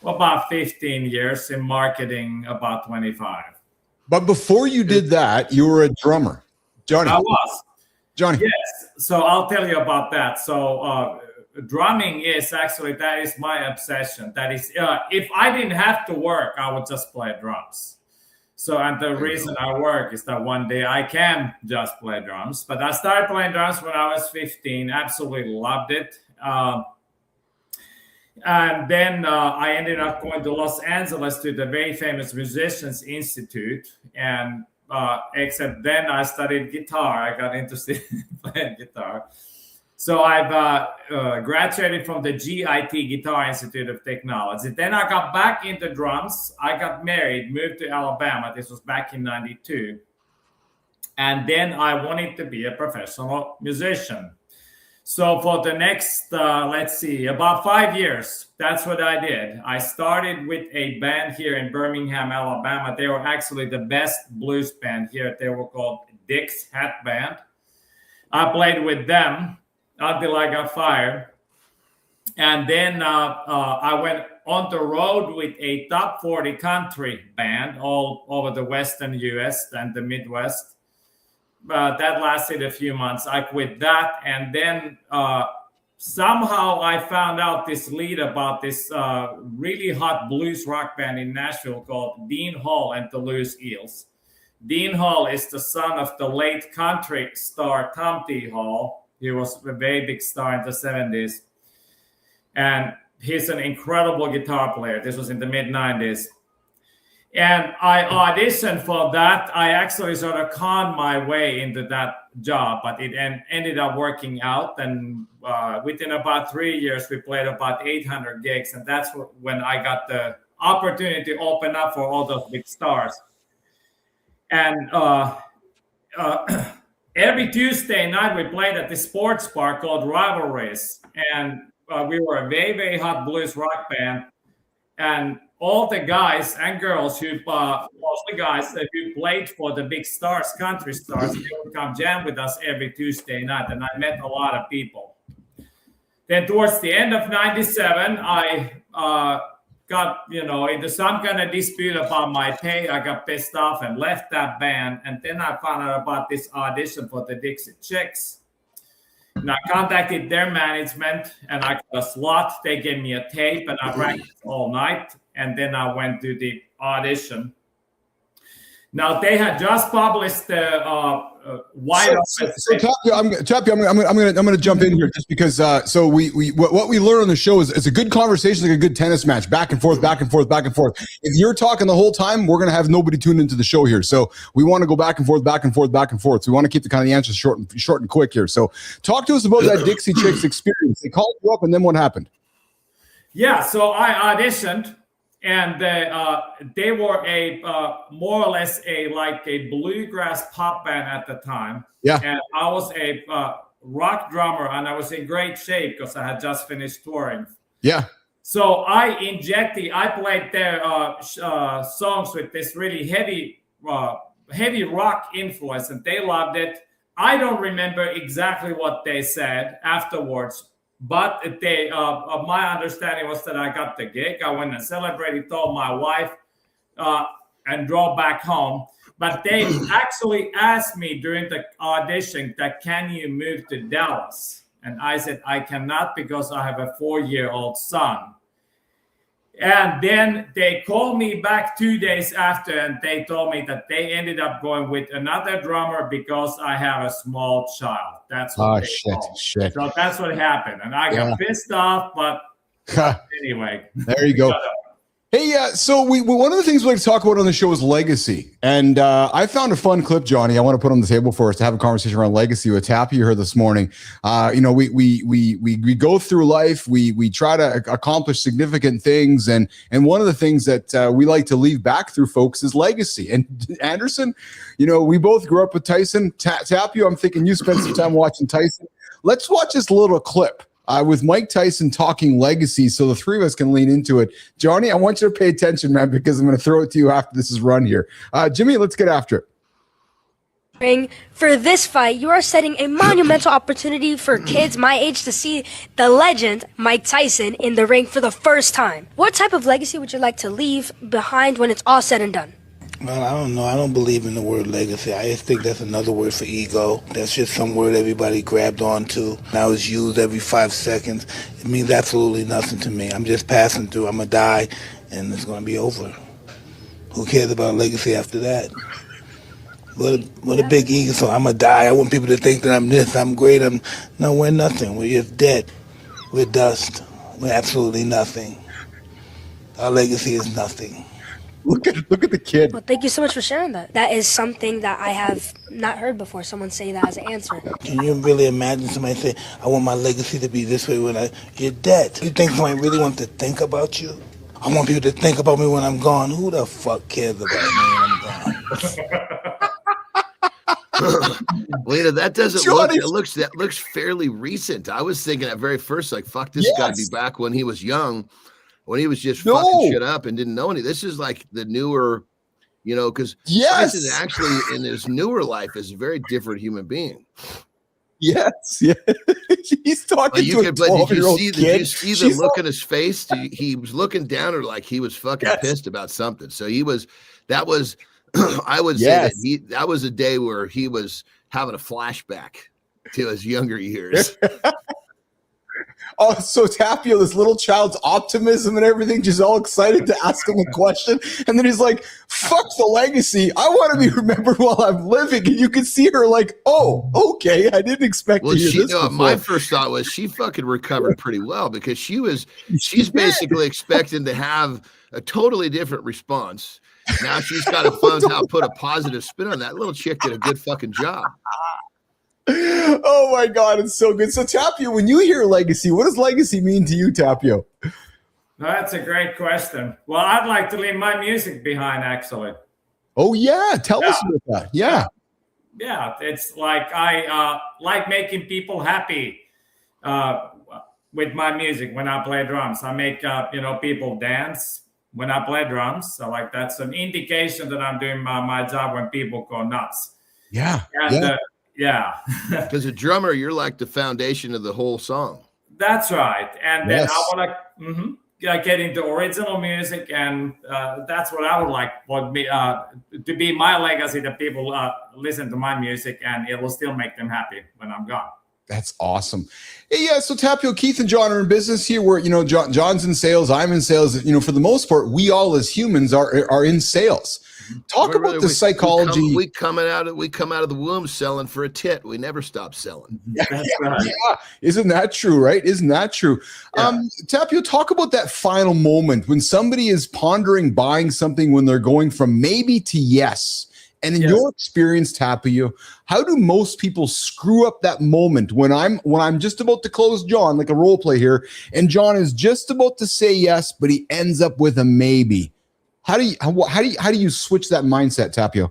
about 15 years, in marketing about 25. But before you did that, you were a drummer, Johnny. I was. Johnny. Yes. So I'll tell you about that. So drumming is actually, that is my obsession. That is, if I didn't have to work, I would just play drums. So, and the reason I work is that one day I can just play drums. But I started playing drums when I was 15. Absolutely loved it. And then I ended up going to Los Angeles to the very famous Musicians Institute. And except then I studied guitar. I got interested in playing guitar. So I've graduated from the GIT, Guitar Institute of Technology. Then I got back into drums. I got married, moved to Alabama. This was back in 92. And then I wanted to be a professional musician. So for the next, about 5 years, that's what I did. I started with a band here in Birmingham, Alabama. They were actually the best blues band here. They were called Dick's Hat Band. I played with them until I got fired. And then I went on the road with a top 40 country band all over the Western US and the Midwest. That lasted a few months. I quit that, and then somehow I found out this lead about this really hot blues rock band in Nashville called Dean Hall and the Loose Eels. Dean Hall is the son of the late country star Tom T. Hall. He was a very big star in the 70s, and he's an incredible guitar player. This was in the mid-90s. And I auditioned for that. I actually sort of conned my way into that job, but it ended up working out. And within about 3 years, we played about 800 gigs. And that's when I got the opportunity to open up for all those big stars. And every Tuesday night, we played at this sports bar called Rivalries. And we were a very, very hot blues rock band. And all the guys and girls who, mostly guys who played for the big stars, country stars, they would come jam with us every Tuesday night, and I met a lot of people. Then towards the end of 97, I got, into some kind of dispute about my pay. I got pissed off and left that band, and then I found out about this audition for the Dixie Chicks. And I contacted their management, and I got a slot. They gave me a tape, and I practiced all night. And then I went to the audition. Now they had just published the wide open. So Tapio, I'm gonna jump in here just because. So what we learn on the show is it's a good conversation, like a good tennis match, back and forth, back and forth, back and forth. If you're talking the whole time, we're gonna have nobody tune into the show here. So we want to go back and forth, back and forth, back and forth. So we want to keep the kind of the answers short and quick here. So talk to us about that Dixie Chicks experience. They called you up, and then what happened? Yeah, so I auditioned. And they were a more or less a bluegrass pop band at the time. Yeah. And I was a rock drummer, and I was in great shape because I had just finished touring. Yeah. So I played their songs with this really heavy rock influence, and they loved it. I don't remember exactly what they said afterwards. But they, my understanding was that I got the gig. I went and celebrated, told my wife, and drove back home. But they actually asked me during the audition that, can you move to Dallas? And I said, I cannot because I have a 4-year-old son. And then they called me back 2 days after, and they told me that they ended up going with another drummer because I have a small child. That's what shit. So that's what happened. And I got pissed off, but anyway. There you go. Hey, so one of the things we like to talk about on the show is legacy, and I found a fun clip, Johnny. I want to put on the table for us to have a conversation around legacy with Tapio here this morning. We go through life, we try to accomplish significant things, and one of the things that we like to leave back through folks is legacy. And Andersen, we both grew up with Tyson. Tapio, I'm thinking you spent some time watching Tyson. Let's watch this little clip. With Mike Tyson talking legacy, so the three of us can lean into it. Johnny, I want you to pay attention, man, because I'm going to throw it to you after this is run here. Jimmy, let's get after it. For this fight, you are setting a monumental opportunity for kids my age to see the legend Mike Tyson in the ring for the first time. What type of legacy would you like to leave behind when it's all said and done? Well, I don't know. I don't believe in the word legacy. I just think that's another word for ego. That's just some word everybody grabbed onto. Now it's used every 5 seconds. It means absolutely nothing to me. I'm just passing through. I'm going to die, and it's going to be over. Who cares about legacy after that? What a big ego. So I'm going to die. I want people to think that I'm this, I'm great. No, we're nothing. We're just dead. We're dust. We're absolutely nothing. Our legacy is nothing. Look at the kid. Well, thank you so much for sharing that. That is something that I have not heard before, someone say that as an answer. Can you really imagine somebody say, I want my legacy to be this way when you're dead? You think somebody really wants to think about you? I want people to think about me when I'm gone. Who the fuck cares about me when I'm gone? Wait, that doesn't look, that looks fairly recent. I was thinking at very first, like, fuck, this got to be back when he was young. When he was just fucking shit up and didn't know any. This is like the newer, because Tyson actually in his newer life is a very different human being. Yes, yeah. He's talking to a 12-year-old kid. Did you see the look in his face? He was looking down at her like he was fucking pissed about something. So I would say that was a day where he was having a flashback to his younger years. Oh, so Tapio, this little child's optimism and everything, just all excited to ask him a question. And then he's like, fuck the legacy. I want to be remembered while I'm living. And you can see her like, oh, okay. I didn't expect to hear this before. My first thought was she fucking recovered pretty well because she's basically expecting to have a totally different response. Now she's got to somehow put a positive spin on that. Little chick did a good fucking job. Oh my God, it's so good. So Tapio, when you hear legacy, what does legacy mean to you, Tapio? That's a great question. Well, I'd like to leave my music behind, actually. Oh yeah, tell us about that. Yeah. Yeah, it's like I like making people happy with my music when I play drums. I make people dance when I play drums. So like that's an indication that I'm doing my job when people go nuts. Yeah. Yeah. Because a drummer, you're like the foundation of the whole song. That's right. And then I want to get into original music, and that's what I would like to be my legacy, that people listen to my music and it will still make them happy when I'm gone. That's awesome. Hey, yeah, so Tapio, Keith, and Jon are in business here. Where John's in sales, I'm in sales. For the most part, we all as humans are in sales. Talk about the psychology. We come out of the womb selling for a tit. We never stop selling. That's right. Yeah. Isn't that true, right? Isn't that true? Yeah. Tapio, talk about that final moment when somebody is pondering buying something when they're going from maybe to yes. And in your experience, Tapio, how do most people screw up that moment when I'm just about to close Jon, like a role play here, and Jon is just about to say yes, but he ends up with a maybe? How do you switch that mindset, Tapio?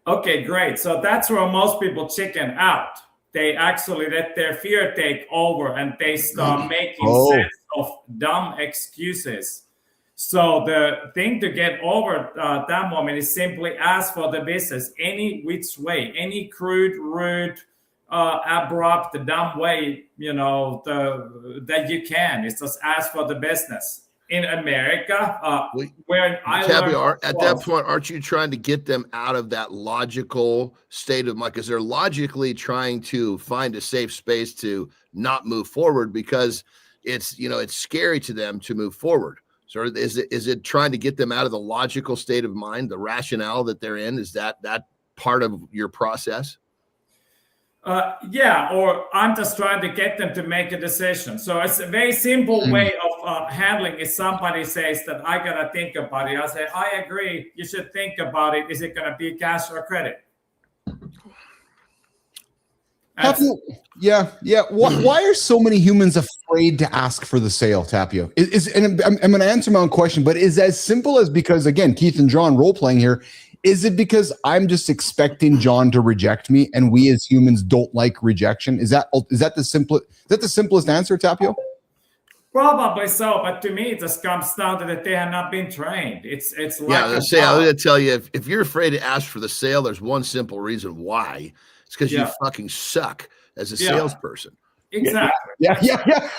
Okay, great. So that's where most people chicken out. They actually let their fear take over and they start making sense of dumb excuses. So the thing to get over that moment is simply ask for the business any which way, any crude, rude, abrupt, dumb way, that you can. It's just ask for the business. In America, where I learned at that point, aren't you trying to get them out of that logical state of mind? Because they're logically trying to find a safe space to not move forward because it's scary to them to move forward. So is it trying to get them out of the logical state of mind, the rationale that they're in? Is that part of your process? Or I'm just trying to get them to make a decision. So it's a very simple way of handling is somebody says that I gotta think about it. I say, I agree. You should think about it. Is it gonna be cash or credit? Yeah. Why are so many humans afraid to ask for the sale, Tapio? And I'm going to answer my own question, but is as simple as because, again, Keith and John role playing here. Is it because I'm just expecting John to reject me, and we as humans don't like rejection? Is that the simplest answer, Tapio? Probably so, but to me, it just comes down to that they have not been trained. It's like I'm going to tell you, if you're afraid to ask for the sale, there's one simple reason why. It's because you fucking suck as a salesperson. Exactly. Yeah.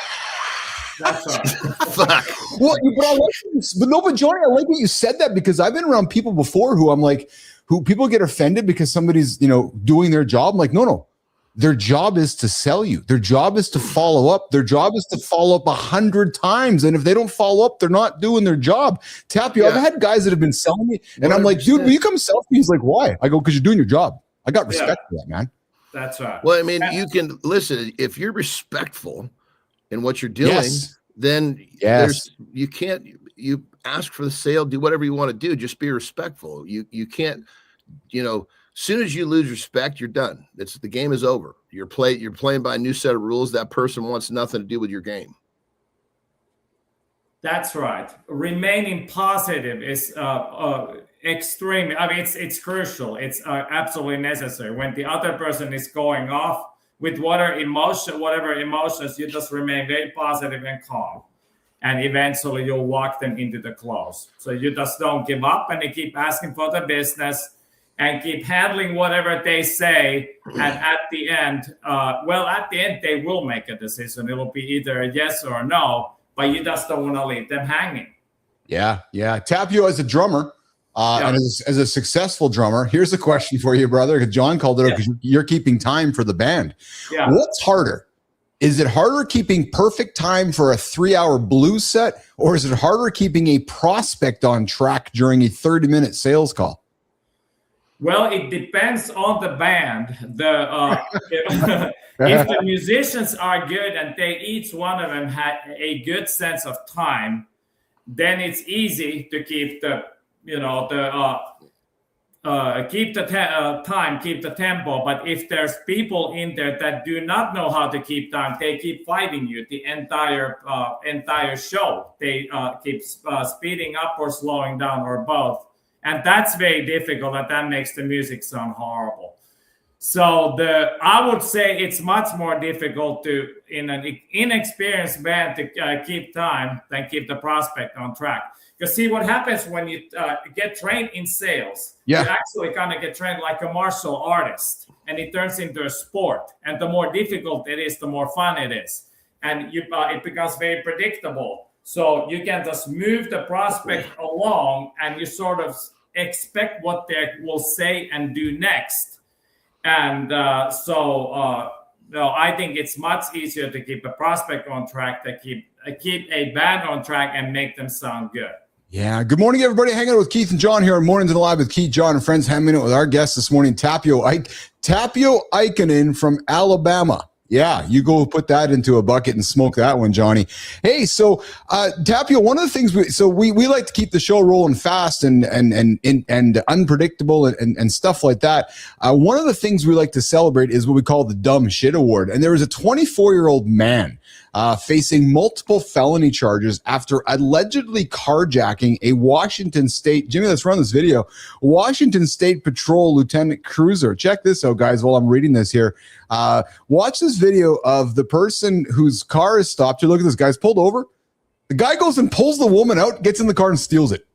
That's right. Fuck. Well, but Johnny, I like what you said that, because I've been around people before who people get offended because somebody's, doing their job. I'm like, no. Their job is to sell you. Their job is to follow up. Their job is to follow up 100 times. And if they don't follow up, they're not doing their job. Tapio, I've had guys that have been selling me, and 100%. I'm like, dude, will you come sell me? He's like, why? I go, because you're doing your job. I got respect for that, man. That's right. Well, I mean, you can listen. If you're respectful in what you're doing, then you ask for the sale, do whatever you want to do. Just be respectful. You can't, as soon as you lose respect, you're done. The game is over. You're playing by a new set of rules. That person wants nothing to do with your game. That's right. Remaining positive is extremely. I mean, it's crucial. It's absolutely necessary. When the other person is going off with whatever emotions, you just remain very positive and calm, and eventually you'll walk them into the close. So you just don't give up, and you keep asking for the business and keep handling whatever they say. And at the end, they will make a decision. It'll be either a yes or a no, but you just don't want to leave them hanging. Yeah. Tapio, as a drummer, and as a successful drummer, here's a question for you, brother. John called it out because you're keeping time for the band. Yeah. What's harder? Is it harder keeping perfect time for a 3-hour blues set, or is it harder keeping a prospect on track during a 30-minute sales call? Well, it depends on the band. If the musicians are good and each one of them had a good sense of time, then it's easy to keep the tempo. But if there's people in there that do not know how to keep time, they keep fighting you the entire show. They keep speeding up or slowing down or both. And that's very difficult, and that makes the music sound horrible. So I would say it's much more difficult in an inexperienced band to keep time than keep the prospect on track. Because see, what happens when you get trained in sales, you actually kind of get trained like a martial artist, and it turns into a sport. And the more difficult it is, the more fun it is. And it becomes very predictable. So you can just move the prospect along, and you sort of expect what they will say and do next. And I think it's much easier to keep a prospect on track than keep a band on track and make them sound good. Yeah. Good morning, everybody. Hanging out with Keith and John here on Mornings and Live with Keith, John, and friends. Hanging out with our guest this morning, Tapio Ikonen from Alabama. Yeah, you go put that into a bucket and smoke that one, Johnny. Hey, so Tapio, one of the things we like to keep the show rolling fast and unpredictable and stuff like that. One of the things we like to celebrate is what we call the Dumb Shit Award. And there was a 24-year-old man facing multiple felony charges after allegedly carjacking a Washington State, Jimmy, let's run this video, Washington State Patrol Lieutenant Cruiser. Check this out, guys, while I'm reading this here. Watch this video of the person whose car is stopped. You look at this guy's pulled over. The guy goes and pulls the woman out, gets in the car and steals it.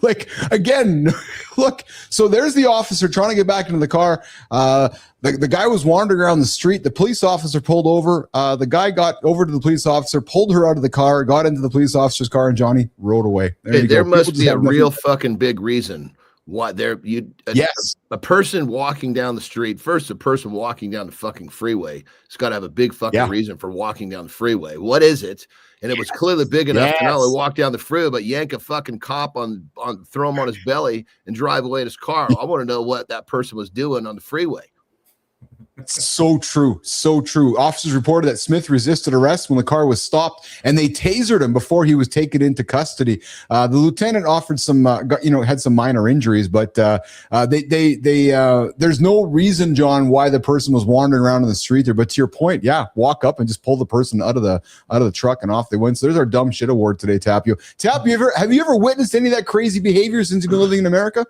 Like, again, look, so there's the officer trying to get back into the car. The guy was wandering around the street. The police officer pulled over. The guy got over to the police officer, pulled her out of the car, got into the police officer's car, and Johnny rode away. There must be a real fucking big reason why a person walking down the street. First, a person walking down the fucking freeway has got to have a big fucking reason for walking down the freeway. What is it? And it was clearly big enough to not only walk down the freeway, but yank a fucking cop on throw him on his belly and drive away in his car. I want to know what that person was doing on the freeway. So true. So true. Officers reported that Smith resisted arrest when the car was stopped, and they tasered him before he was taken into custody. The lieutenant offered some, had some minor injuries, but there's no reason, John, why the person was wandering around in the street there. But to your point, yeah, walk up and just pull the person out of the truck, and off they went. So there's our dumb shit award today, Tapio. Tapio, have you ever witnessed any of that crazy behavior since you've been living in America?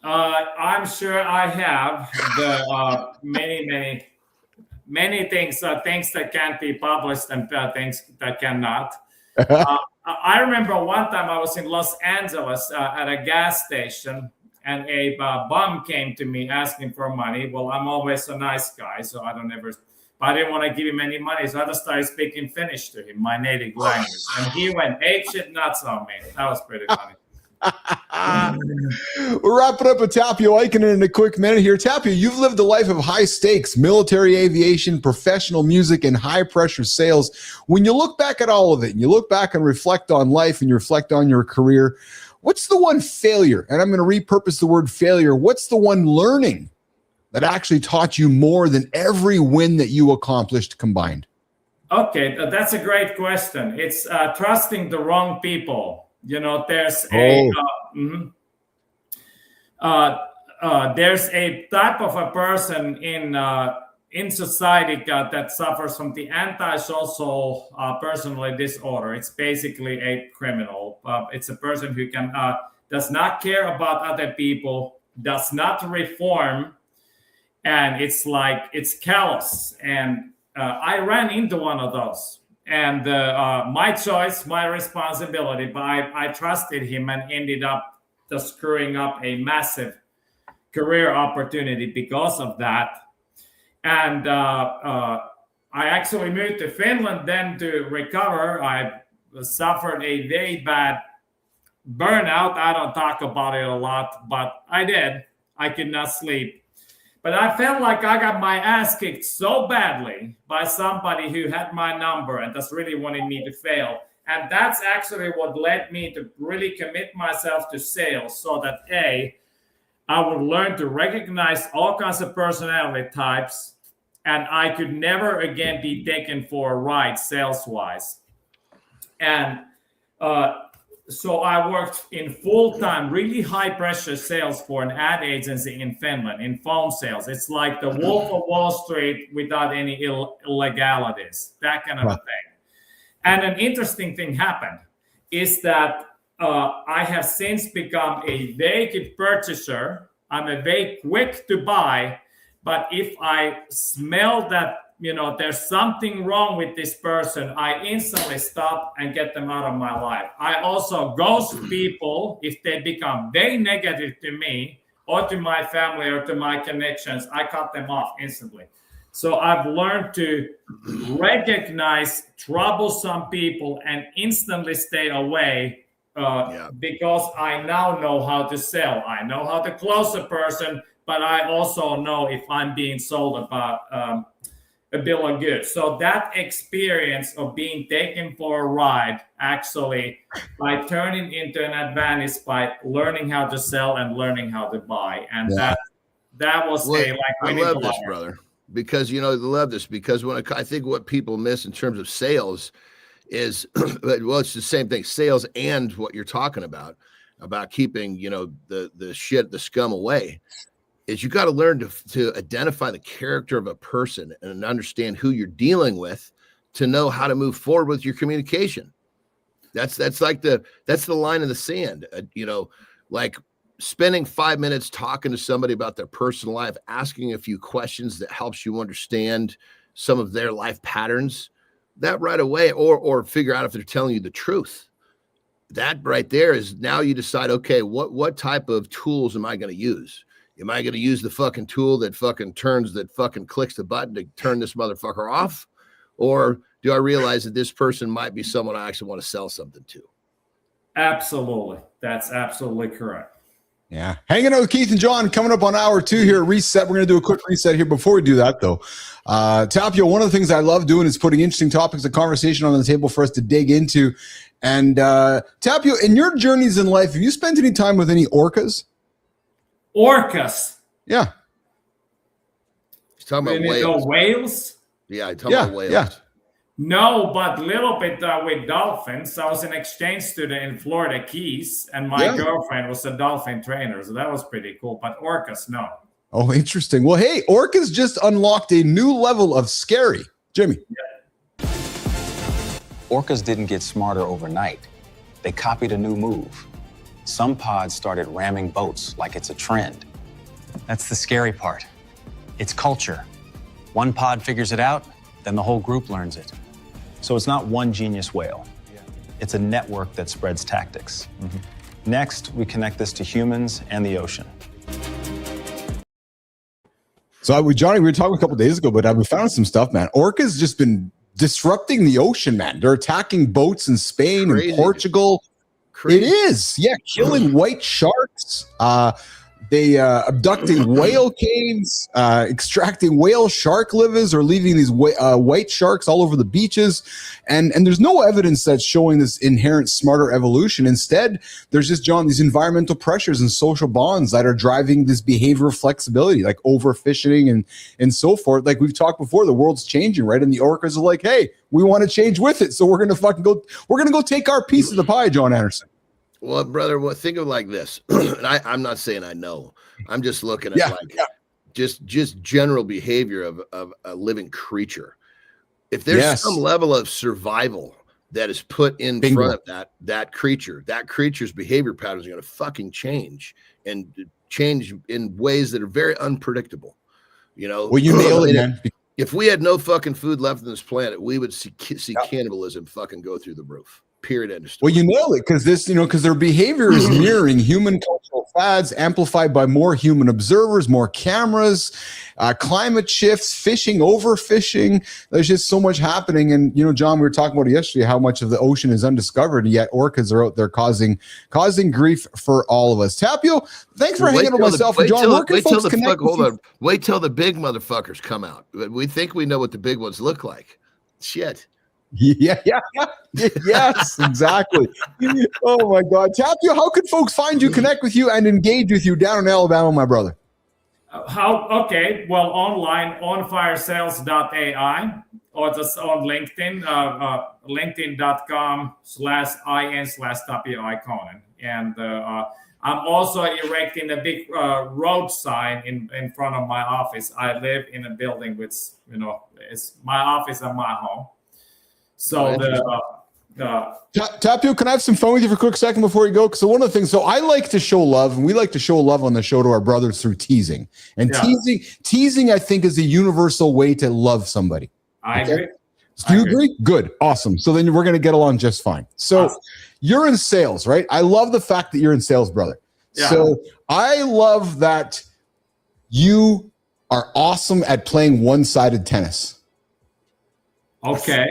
I'm sure I have many things, things that can't be published and things that cannot. I remember one time I was in Los Angeles at a gas station, and a bum came to me asking for money. Well, I'm always a nice guy, so I didn't want to give him any money, so I just started speaking Finnish to him, my native language, and he went apeshit nuts on me. That was pretty funny. We're wrapping up with Tapio Ikonen in a quick minute here. Tapio, you've lived a life of high stakes, military aviation, professional music, and high pressure sales. When you look back at all of it, and you look back and reflect on life and you reflect on your career, what's the one failure? And I'm going to repurpose the word failure. What's the one learning that actually taught you more than every win that you accomplished combined? Okay, that's a great question. It's trusting the wrong people. There's there's a type of a person in society that suffers from the antisocial personality disorder. It's basically a criminal. It's a person who does not care about other people, does not reform, and it's callous. And I ran into one of those. And my choice, my responsibility, but I trusted him and ended up just screwing up a massive career opportunity because of that. And I actually moved to Finland then to recover. I suffered a very bad burnout. I don't talk about it a lot, but I did. I could not sleep. But I felt like I got my ass kicked so badly by somebody who had my number and just really wanted me to fail. And that's actually what led me to really commit myself to sales, so that I would learn to recognize all kinds of personality types, and I could never again be taken for a ride sales-wise. And so I worked in full-time, really high-pressure sales for an ad agency in Finland, in phone sales. It's like the Wolf of Wall Street without any illegalities, that kind of a thing. And an interesting thing happened is that I have since become a very good purchaser. I'm a very quick to buy, but if I smell that there's something wrong with this person, I instantly stop and get them out of my life. I also ghost people if they become very negative to me or to my family or to my connections. I cut them off instantly. So I've learned to recognize troublesome people and instantly stay away because I now know how to sell. I know how to close a person, but I also know if I'm being sold about a bill of goods. So that experience of being taken for a ride, actually, by turning into an advantage by learning how to sell and learning how to buy. And that was I love this, brother, because I love this because I think what people miss in terms of sales is, well, it's the same thing, sales and what you're talking about keeping, the scum away. Is you got to learn to identify the character of a person and understand who you're dealing with to know how to move forward with your communication. That's the line in the sand, like spending 5 minutes talking to somebody about their personal life, asking a few questions that helps you understand some of their life patterns, that right away, or figure out if they're telling you the truth. That right there is now you decide, okay, what type of tools am I going to use? Am I going to use the fucking tool that fucking clicks the button to turn this motherfucker off? Or do I realize that this person might be someone I actually want to sell something to? Absolutely. That's absolutely correct. Yeah. Hanging out with Keith and John coming up on hour 2 here. Reset. We're going to do a quick reset here. Before we do that, though, Tapio, one of the things I love doing is putting interesting topics of conversation on the table for us to dig into. And Tapio, in your journeys in life, have you spent any time with any orcas? Orcas. Yeah. He's talking about whales. Whales? Yeah, talking about whales. Yeah. No, but a little bit with dolphins. I was an exchange student in Florida Keys, and my girlfriend was a dolphin trainer, so that was pretty cool. But orcas, no. Oh, interesting. Well, hey, orcas just unlocked a new level of scary. Jimmy. Yeah. Orcas didn't get smarter overnight. They copied a new move. Some pods started ramming boats like it's a trend. That's the scary part. It's culture. One pod figures it out, then the whole group learns it. So it's not one genius whale. It's a network that spreads tactics. Next, we connect this to humans and the ocean. So with Johnny, we were talking a couple days ago, but we found some stuff, man. Orcas just been disrupting the ocean, man. They're attacking boats in Spain and Portugal. It is, yeah, killing white sharks. They abducting whale caves, extracting whale shark livers, or leaving these white sharks all over the beaches. And there's no evidence that's showing this inherent smarter evolution. Instead, there's just, John, these environmental pressures and social bonds that are driving this behavioral flexibility, like overfishing and so forth. Like we've talked before, the world's changing, right? And the orcas are like, hey, we want to change with it. So we're going to go take our piece of the pie, John Andersen. Well, brother, think of it like this. And I'm not saying I know. I'm just looking at just general behavior of a living creature. If there's some level of survival that is put in front of that creature's behavior patterns are going to fucking change, and change in ways that are very unpredictable. You know, well, you nailed it, man. If we had no fucking food left on this planet, we would see cannibalism fucking go through the roof. Period. End of story. Well, you nailed it, because their behavior is mirroring human cultural fads, amplified by more human observers, more cameras, climate shifts, fishing, overfishing. There's just so much happening. And John, we were talking about it yesterday, how much of the ocean is undiscovered, and yet orcas are out there causing grief for all of us. Tapio, thanks for hanging out with myself and John. Where can folks connect with you? Wait till the big motherfuckers come out. We think we know what the big ones look like. Shit. Yeah. Yes, exactly. Oh my God. Tapio, how can folks find you, connect with you, and engage with you down in Alabama, my brother? Okay. Well, online, onfiresales.ai, or just on LinkedIn, linkedin.com/in/Tapio Ikonen. And I'm also erecting a big road sign in front of my office. I live in a building which, it's my office and my home. So Tapio, can I have some fun with you for a quick second before you go? So one of the things, I like to show love, and we like to show love on the show to our brothers through teasing. And teasing, I think, is a universal way to love somebody. I agree. Do you agree? Good. Awesome. So then we're going to get along just fine. So you're in sales, right? I love the fact that you're in sales, brother. Yeah. So I love that you are awesome at playing one-sided tennis. Okay.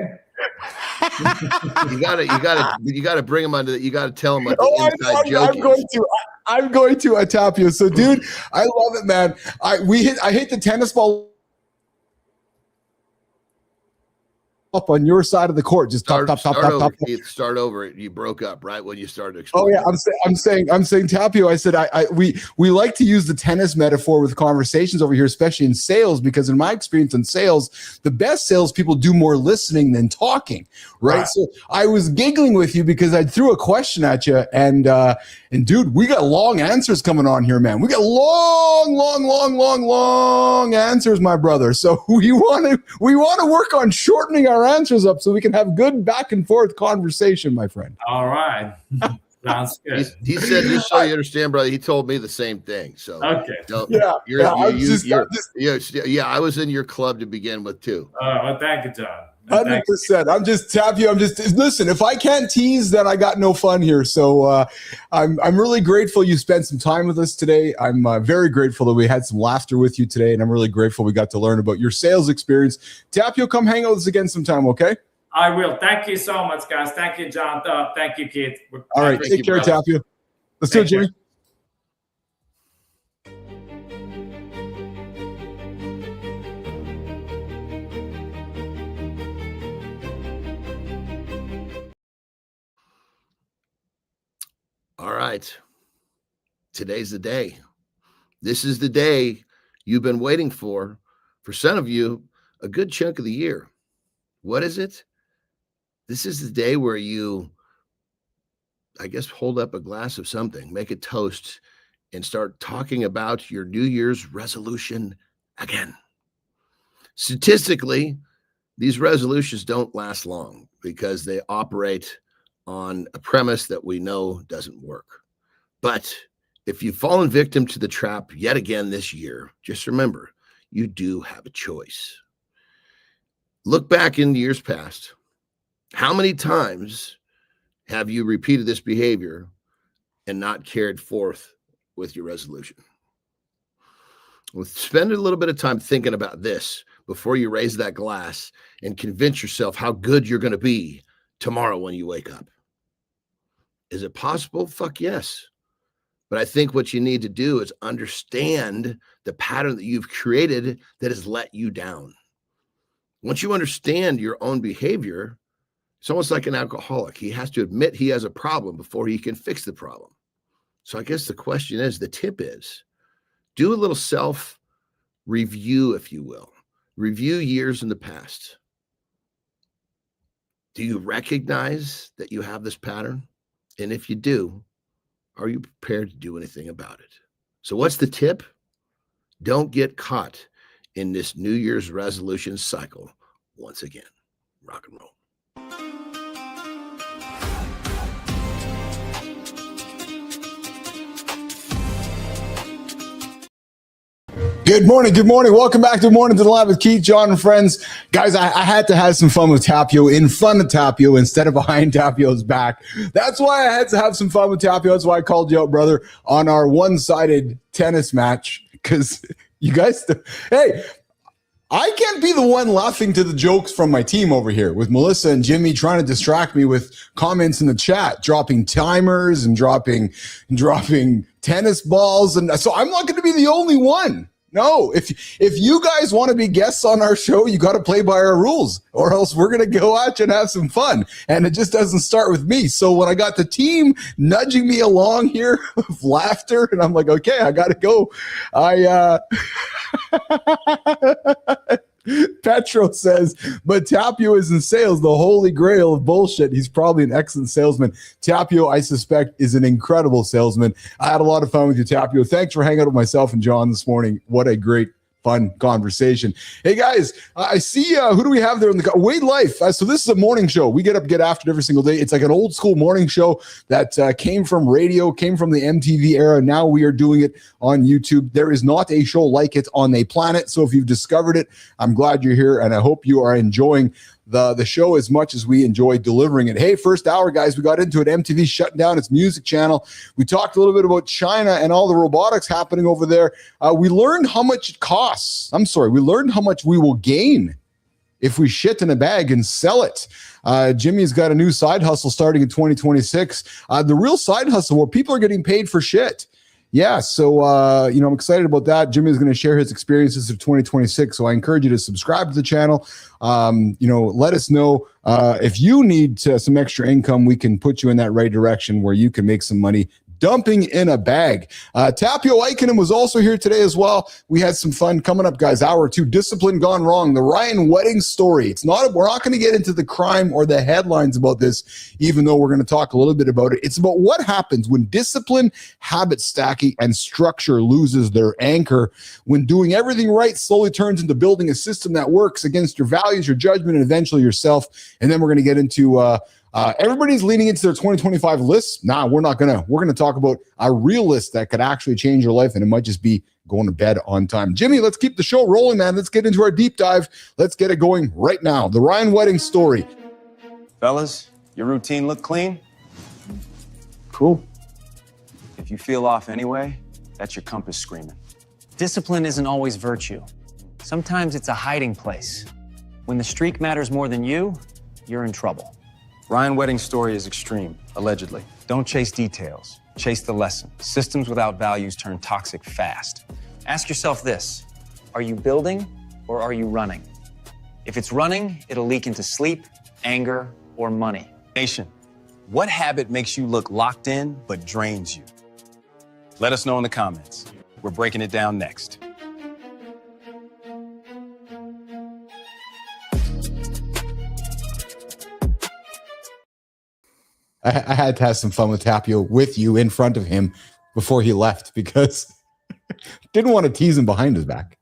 you gotta bring him under. You gotta tell him what the inside joke is. I'm going to Tapio. So, dude, I love it, man. I hit the tennis ball up on your side of the court. Just top. Start over. You broke up right when you started. Oh yeah, I'm saying Tapio. I said we like to use the tennis metaphor with conversations over here, especially in sales, because in my experience in sales, the best salespeople do more listening than talking. Right. So I was giggling with you because I threw a question at you, and dude, we got long answers coming on here, man. We got long answers, my brother. So we want to work on shortening our answers up so we can have good back and forth conversation, my friend. All right. Sounds good. He said, just so you understand, brother, he told me the same thing. So okay. I was in your club to begin with too. Well, thank you, John. 100%. I'm just Tapio. Listen, if I can't tease, then I got no fun here. So I'm really grateful you spent some time with us today. I'm very grateful that we had some laughter with you today, and I'm really grateful we got to learn about your sales experience. Tapio, come hang out with us again sometime, okay? I will. Thank you so much, guys. Thank you, John. Thank you, Keith. All right, take care, Tapio. Let's do it, Jimmy. All right. Today's the day. This is the day you've been waiting for For some of you, a good chunk of the year. What is it? This is the day where you, I guess, hold up a glass of something, make a toast, and start talking about your New Year's resolution again. Statistically, these resolutions don't last long because they operate on a premise that we know doesn't work. But if you've fallen victim to the trap yet again this year, just remember, you do have a choice. Look back in years past. How many times have you repeated this behavior and not carried forth with your resolution? Well, spend a little bit of time thinking about this before you raise that glass and convince yourself how good you're going to be tomorrow when you wake up. Is it possible? Fuck yes. But I think what you need to do is understand the pattern that you've created that has let you down. Once you understand your own behavior, it's almost like an alcoholic. He has to admit he has a problem before he can fix the problem. So I guess the question is, the tip is, do a little self-review, if you will. Review years in the past. Do you recognize that you have this pattern? And if you do, are you prepared to do anything about it? So what's the tip? Don't get caught in this New Year's resolution cycle once again. Rock and roll. Good morning. Good morning. Welcome back to Mornings in Live with Keith, Jon, and friends. Guys, I had to have some fun with Tapio, in front of Tapio instead of behind Tapio's back. That's why I had to have some fun with Tapio. That's why I called you out, brother, on our one-sided tennis match. Because you guys, hey, I can't be the one laughing to the jokes from my team over here with Melissa and Jimmy trying to distract me with comments in the chat, dropping timers and dropping tennis balls. And so I'm not going to be the only one. No, if you guys want to be guests on our show, you got to play by our rules, or else we're going to go out and have some fun. And it just doesn't start with me. So when I got the team nudging me along here with laughter, and I'm like, okay, I got to go. Petro says, but Tapio is in sales, the holy grail of bullshit. He's probably an excellent salesman. Tapio, I suspect, is an incredible salesman. I had a lot of fun with you, Tapio. Thanks for hanging out with myself and Jon this morning. What a great, fun conversation. Hey, guys, I see, who do we have there in the Wade Life? So this is a morning show. We get up, get after it every single day. It's like an old school morning show that came from radio, came from the MTV era. Now we are doing it on YouTube. There is not a show like it on the planet. So if you've discovered it, I'm glad you're here, and I hope you are enjoying the show as much as we enjoy delivering it. Hey, first hour, guys, we got into it. MTV shutting down its music channel. We talked a little bit about China and all the robotics happening over there. We learned how much it costs. We learned how much we will gain if we shit in a bag and sell it. Jimmy's got a new side hustle starting in 2026. The real side hustle where people are getting paid for shit. Yeah, so, I'm excited about that. Jimmy is going to share his experiences of 2026, so I encourage you to subscribe to the channel. Let us know if you need some extra income. We can put you in that right direction where you can make some money dumping in a bag. Tapio Ikonen was also here today as well. We had some fun. Coming up, guys, hour 2, discipline gone wrong, the Ryan wedding story. We're not going to get into the crime or the headlines about this, even though we're going to talk a little bit about it. It's about what happens when discipline, habit stacking, and structure loses their anchor, when doing everything right slowly turns into building a system that works against your values, your judgment, and eventually yourself. And then we're going to get into everybody's leaning into their 2025 lists. We're not gonna. We're gonna talk about a real list that could actually change your life, and it might just be going to bed on time. Jimmy, let's keep the show rolling, man. Let's get into our deep dive. Let's get it going right now. The Ryan wedding story. Fellas, your routine look clean? Cool. If you feel off anyway, that's your compass screaming. Discipline isn't always virtue. Sometimes it's a hiding place. When the streak matters more than you, you're in trouble. Ryan wedding story is extreme, allegedly. Don't chase details, chase the lesson. Systems without values turn toxic fast. Ask yourself this: are you building or are you running? If it's running, it'll leak into sleep, anger, or money. Nation, what habit makes you look locked in but drains you? Let us know in the comments. We're breaking it down next. I had to have some fun with Tapio with you in front of him before he left because didn't want to tease him behind his back.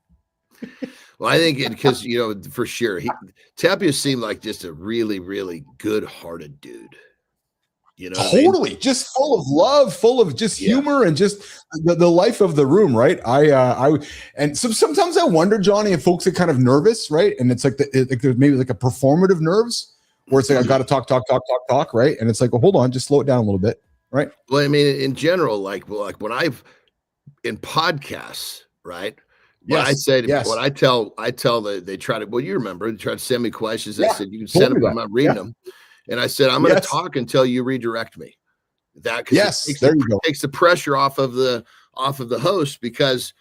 Well, I think because, for sure, Tapio seemed like just a really, really good-hearted dude. Totally, just full of love, full of just humor, and just the life of the room, right? And so sometimes I wonder, Johnny, if folks are kind of nervous, right? And it's like there's maybe like a performative nerves where it's like I got to talk, right? And it's like, well, hold on, just slow it down a little bit, right? Well, I mean, in general, like when in podcasts, right? What I say to what I tell they try to, well, you remember, they try to send me questions. I said, you can send them, I'm not reading them. And I said, I'm going to talk until you redirect me. That takes the pressure off of the host, because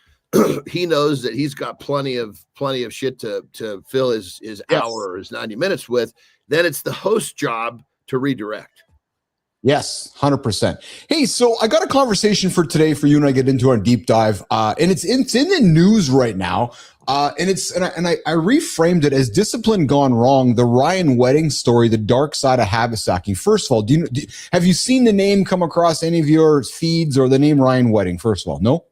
he knows that he's got plenty of shit to fill his hour or his 90 minutes with. Then it's the host's job to redirect. Yes, 100%. Hey, so I got a conversation for today for you and I get into our deep dive, and it's in the news right now, and I reframed it as discipline gone wrong, the Ryan Wedding story, the dark side of habit stacking. First of all, have you seen the name come across any of your feeds, or the name Ryan Wedding? First of all, no.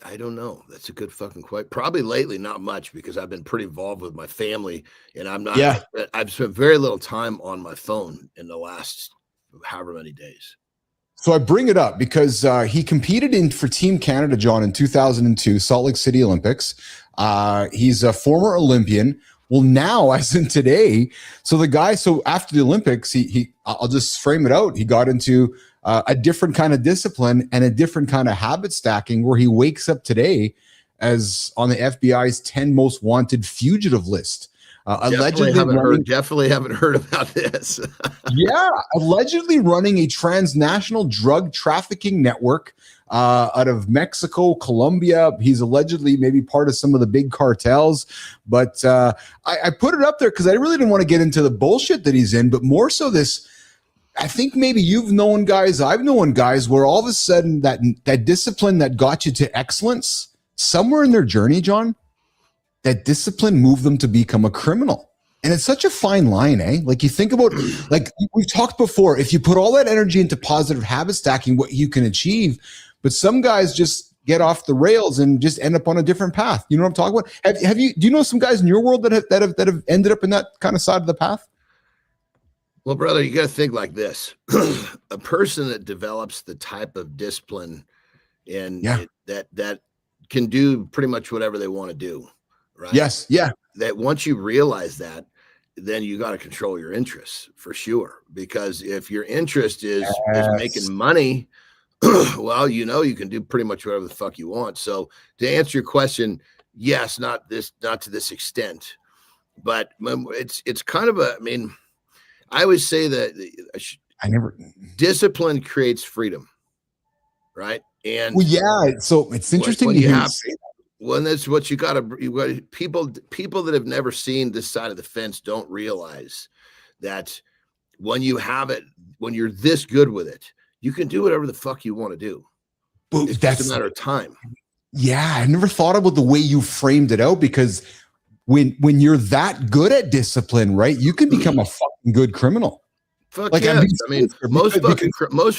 I don't know. That's a good fucking question. Probably lately, not much, because I've been pretty involved with my family, and I'm not. Yeah. I've spent very little time on my phone in the last however many days. So I bring it up because he competed for Team Canada, John, in 2002 Salt Lake City Olympics. He's a former Olympian. Well, now, as in today, so the guy. So after the Olympics, I'll just frame it out. He got into a different kind of discipline and a different kind of habit stacking, where he wakes up today as on the FBI's 10 most wanted fugitive list. Definitely haven't heard about this. Yeah, allegedly running a transnational drug trafficking network out of Mexico, Colombia. He's allegedly maybe part of some of the big cartels. But I put it up there because I really didn't want to get into the bullshit that he's in, but more so this. I think maybe you've known guys, I've known guys where all of a sudden that discipline that got you to excellence, somewhere in their journey, John, that discipline moved them to become a criminal. And it's such a fine line, eh? Like you think about, like we've talked before, if you put all that energy into positive habit stacking, what you can achieve, but some guys just get off the rails and just end up on a different path. You know what I'm talking about? Do you know some guys in your world that have ended up in that kind of side of the path? Well, brother, you got to think like this. A person that develops the type of discipline and that can do pretty much whatever they want to do, right? Yes, yeah. That once you realize that, then you got to control your interests for sure. Because if your interest is making money, well, you can do pretty much whatever the fuck you want. So to answer your question, yes, not to this extent, but it's kind of I always say that discipline creates freedom, right? And so it's interesting to hear you say that. Well, that's what you got to. People that have never seen this side of the fence don't realize that when you have it, when you're this good with it, you can do whatever the fuck you want to do. It's just a matter of time. Yeah, I never thought about the way you framed it out, because when you're that good at discipline, right, you can become a fucking good criminal. Fuck like, yes. Most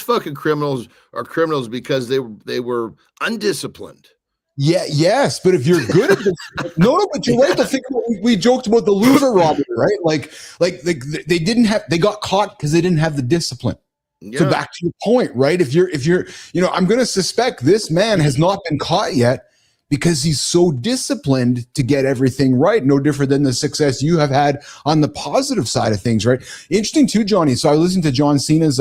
fucking criminals are criminals because they were undisciplined. Yeah, yes, but if you're good at this, no, but you're right to think about, we joked about the loser robbery, right? Like they got caught because they didn't have the discipline. Yeah. So back to your point, right? If you're, I'm going to suspect this man has not been caught yet because he's so disciplined to get everything right. No different than the success you have had on the positive side of things, right? Interesting too, Johnny. So I listened to John Cena's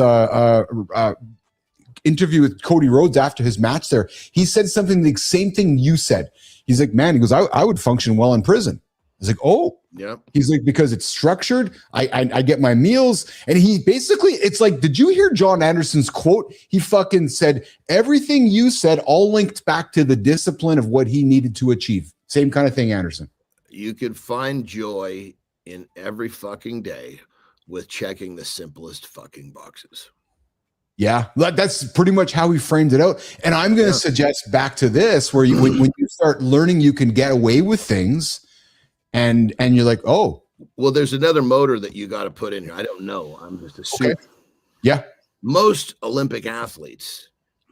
interview with Cody Rhodes after his match there. He said something, the same thing you said. He's like, man, he goes, I would function well in prison. He's like, oh, yeah. He's like, because it's structured. I get my meals. And he basically, it's like, did you hear John Andersen's quote? He fucking said, everything you said all linked back to the discipline of what he needed to achieve. Same kind of thing, Andersen. You could find joy in every fucking day with checking the simplest fucking boxes. Yeah, that's pretty much how he framed it out. And I'm going to suggest back to this, where when you start learning you can get away with things, and you're like, oh, Well, there's another motor that you got to put in here. I don't know. I'm just assuming. Okay. Yeah. Most Olympic athletes,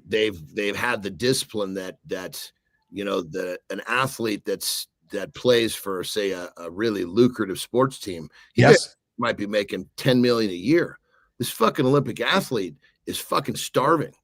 they've had the discipline that an athlete that plays for, say, a really lucrative sports team. He might be making 10 million a year. This fucking Olympic athlete is fucking starving.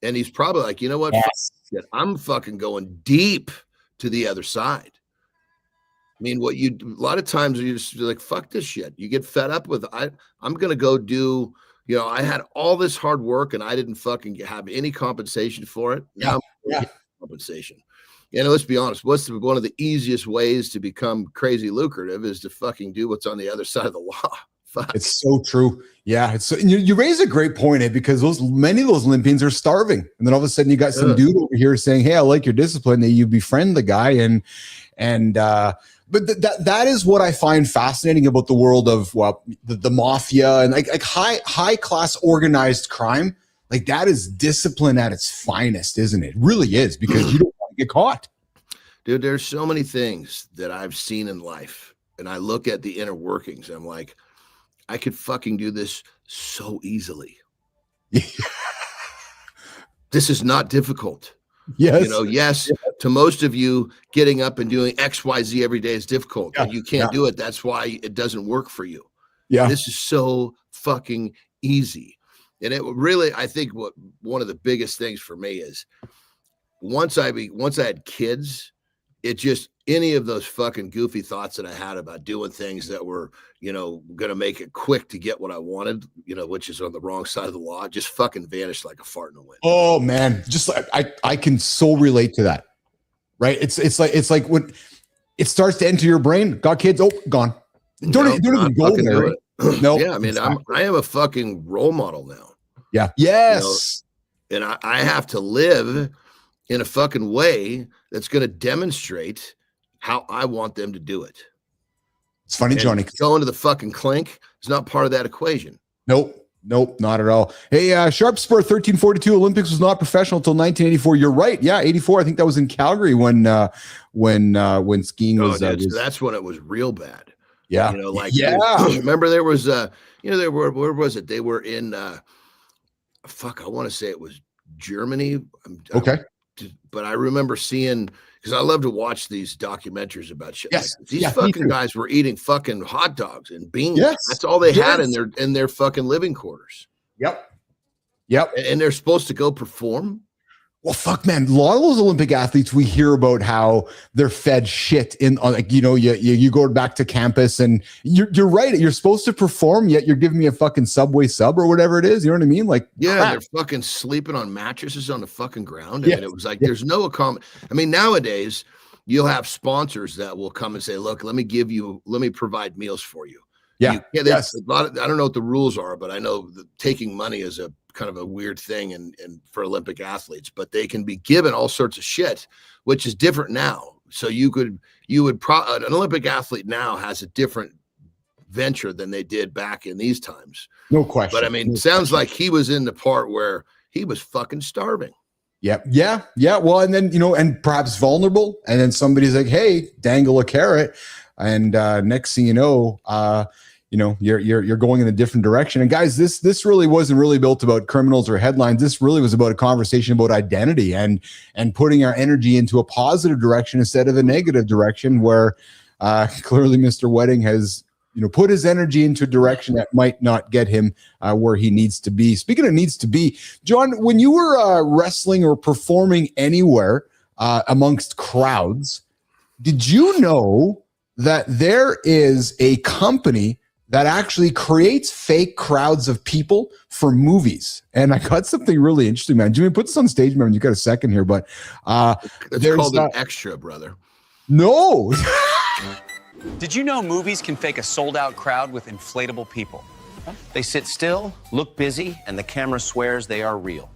And he's probably like, you know what? Yes. I'm fucking going deep to the other side. I mean, a lot of times you just like, fuck this shit. You get fed up with, I'm going to go do, I had all this hard work and I didn't fucking have any compensation for it. Now I'm compensation. Let's be honest. One of the easiest ways to become crazy lucrative is to fucking do what's on the other side of the law. Fuck. It's so true. Yeah. You raise a great point, because many of those Olympians are starving. And then all of a sudden you got some dude over here saying, hey, I like your discipline. That you befriend the guy. But that is what I find fascinating about the world of the mafia and like high class organized crime. Like that is discipline at its finest, isn't it? It really is, because you don't want to get caught. Dude, there's so many things that I've seen in life, and I look at the inner workings. I'm like, I could fucking do this so easily. This is not difficult. Yes. Yes, to most of you, getting up and doing XYZ every day is difficult, and you can't do it. That's why it doesn't work for you. Yeah. This is so fucking easy. And it really, I think one of the biggest things for me is once I had kids, it just, any of those fucking goofy thoughts that I had about doing things that were, going to make it quick to get what I wanted, which is on the wrong side of the law, just fucking vanished like a fart in the wind. Oh man. Just like, I can so relate to that. Right. It's like when it starts to enter your brain, got kids. Oh, gone. Don't even go there. No. Yeah. I mean, I am a fucking role model now. Yeah. Yes. And I have to live in a fucking way that's going to demonstrate how I want them to do it. It's funny, Johnny. Going to the fucking clink is not part of that equation. Nope, not at all. Hey, Sharp Spur 1342 Olympics was not professional until 1984. You're right. Yeah, 84. I think that was in Calgary when skiing was. That's when it was real bad. Yeah. Remember there was where was it? They were in I want to say it was Germany. Okay. But I remember seeing, because I love to watch these documentaries about shit. Yes. Like these fucking guys were eating fucking hot dogs and beans. Yes. That's all they had in their fucking living quarters. Yep. And they're supposed to go perform. Well, fuck, man. A lot of those Olympic athletes, we hear about how they're fed shit you go back to campus and you're right. You're supposed to perform, yet you're giving me a fucking Subway sub or whatever it is. You know what I mean? Like, they're fucking sleeping on mattresses on the fucking ground. I mean, it was like, there's no nowadays you'll have sponsors that will come and say, look, let me provide meals for you. Yeah. Yes. I don't know what the rules are, but I know that taking money is a kind of a weird thing and for Olympic athletes, but they can be given all sorts of shit, which is different now. So an Olympic athlete now has a different venture than they did back in these times. No question. But I mean, it sounds like he was in the part where he was fucking starving. Yep. Yeah. Well, and then, and perhaps vulnerable. And then somebody's like, hey, dangle a carrot. And next thing you know, you're going in a different direction. And guys, this really wasn't really built about criminals or headlines. This really was about a conversation about identity and putting our energy into a positive direction instead of a negative direction, where clearly Mr. Wedding has put his energy into a direction that might not get him where he needs to be. Speaking of needs to be, John, when you were wrestling or performing anywhere amongst crowds, did you know that there is a company that actually creates fake crowds of people for movies? And I got something really interesting, man. Jimmy, put this on stage, man. You got a second here, but it's called an extra, brother. No. Did you know movies can fake a sold-out crowd with inflatable people? They sit still, look busy, and the camera swears they are real.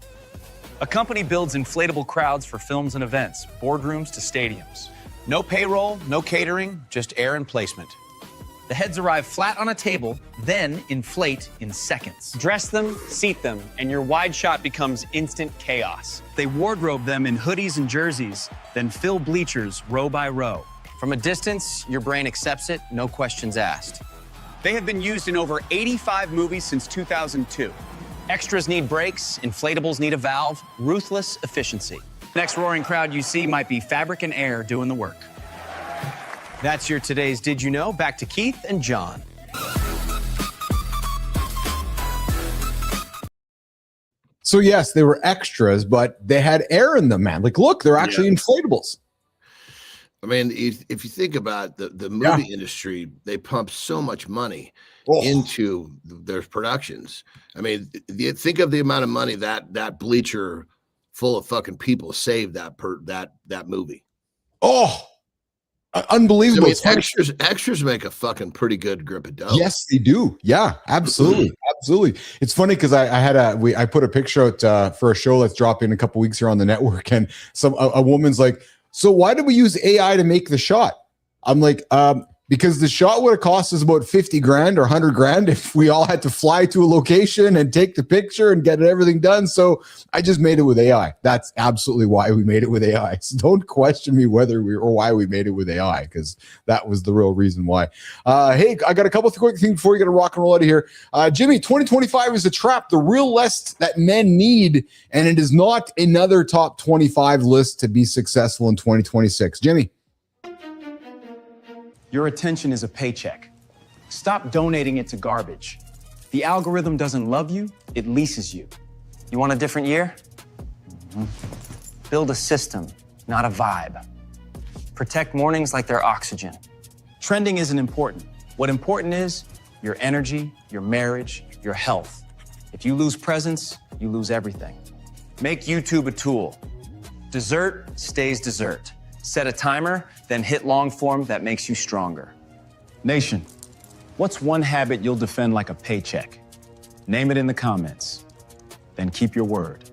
A company builds inflatable crowds for films and events, boardrooms to stadiums. No payroll, no catering, just air and placement. The heads arrive flat on a table, then inflate in seconds. Dress them, seat them, and your wide shot becomes instant chaos. They wardrobe them in hoodies and jerseys, then fill bleachers row by row. From a distance, your brain accepts it, no questions asked. They have been used in over 85 movies since 2002. Extras need brakes, inflatables need a valve, ruthless efficiency. Next roaring crowd you see might be fabric and air doing the work. That's your today's Did You Know? Back to Keith and Jon. So yes, they were extras, but they had air in them, man. Like, look, they're actually inflatables. I mean, if you think about the movie industry, they pump so much money into their productions. I mean, think of the amount of money that bleacher full of fucking people saved that movie. Oh, unbelievable. I mean, extras make a fucking pretty good grip of dough. Yes, they do. Yeah, absolutely. Absolutely. It's funny because I put a picture out for a show that's dropping in a couple weeks here on the network, and a woman's like, so why did we use AI to make the shot? I'm like, because the shot would have cost us about 50 grand or 100 grand if we all had to fly to a location and take the picture and get everything done. So I just made it with AI. That's absolutely why we made it with AI. So don't question me why we made it with AI, because that was the real reason why. Hey, I got a couple of quick things before we get to rock and roll out of here. Jimmy, 2025 is a trap, the real list that men need, and it is not another top 25 list to be successful in 2026. Jimmy. Your attention is a paycheck. Stop donating it to garbage. The algorithm doesn't love you, it leases you. You want a different year? Build a system, not a vibe. Protect mornings like they're oxygen. Trending isn't important. What important is your energy, your marriage, your health. If you lose presence, you lose everything. Make YouTube a tool. Dessert stays dessert. Set a timer, then hit long form that makes you stronger. Nation, what's one habit you'll defend like a paycheck? Name it in the comments. Then keep your word.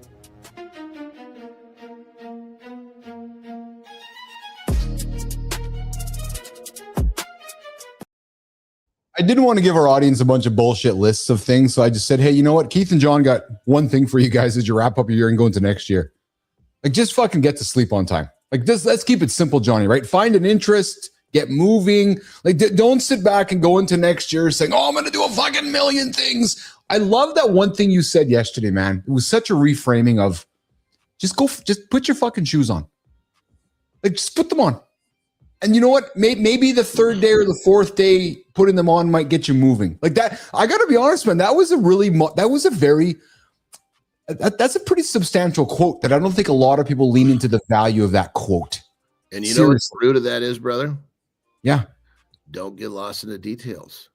I didn't want to give our audience a bunch of bullshit lists of things, so I just said, hey, you know what? Keith and Jon got one thing for you guys as you wrap up your year and go into next year. Like, just fucking get to sleep on time. Like this, let's keep it simple, Johnny, right? Find an interest, get moving. Like, don't sit back and go into next year saying, oh, I'm going to do a fucking million things. I love that one thing you said yesterday, man. It was such a reframing of just put your fucking shoes on. Like, just put them on. And you know what? Maybe the third day or the fourth day, putting them on might get you moving. Like that. I got to be honest, man. That's a pretty substantial quote that I don't think a lot of people lean into the value of that quote. And you know what the root of that is, brother? Yeah. Don't get lost in the details.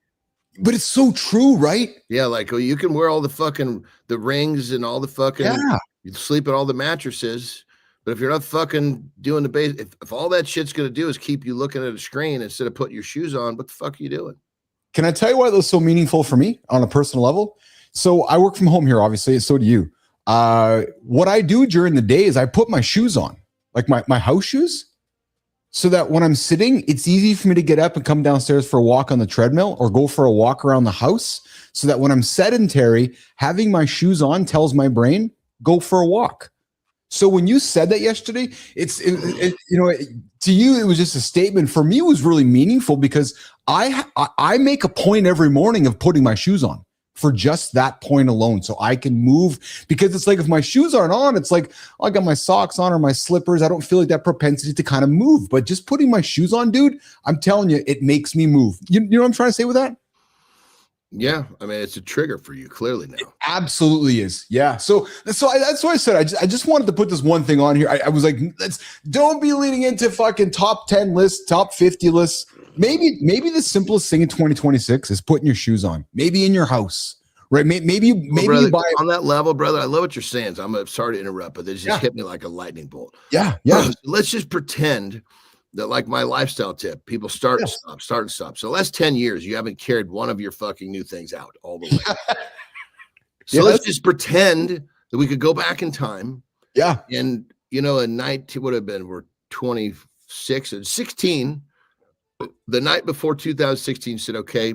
But it's so true, right? Yeah, like, oh, you can wear all the rings and all the fucking, you sleep in all the mattresses, but if you're not fucking doing the base, if all that shit's going to do is keep you looking at a screen instead of putting your shoes on, what the fuck are you doing? Can I tell you why that was so meaningful for me on a personal level? So I work from home here, obviously, and so do you. What I do during the day is I put my shoes on, like my house shoes, so that when I'm sitting, it's easy for me to get up and come downstairs for a walk on the treadmill or go for a walk around the house, so that when I'm sedentary, having my shoes on tells my brain, go for a walk. So when you said that yesterday, to you, it was just a statement. For me, it was really meaningful because I make a point every morning of putting my shoes on. For just that point alone, so I can move, because it's like if my shoes aren't on, it's like, oh, I got my socks on or my slippers. I don't feel like that propensity to kind of move. But just putting my shoes on, dude, I'm telling you, it makes me move. You know what I'm trying to say with that? Yeah, I mean, it's a trigger for you, clearly now. It absolutely is. Yeah. So that's why I said I just wanted to put this one thing on here. I was like, don't be leaning into fucking top 10 lists, top 50 lists. Maybe the simplest thing in 2026 is putting your shoes on. Maybe in your house, right? Maybe brother, you buy on that level, brother. I love what you're saying. So I'm sorry to interrupt, but they just hit me like a lightning bolt. Yeah. Let's just pretend that, like my lifestyle tip, people start and stop. So the last 10 years, you haven't carried one of your fucking new things out all the way. So let's just pretend that we could go back in time. Yeah. And in 19 would have been, we're 26 and 16. The night before 2016 said, okay,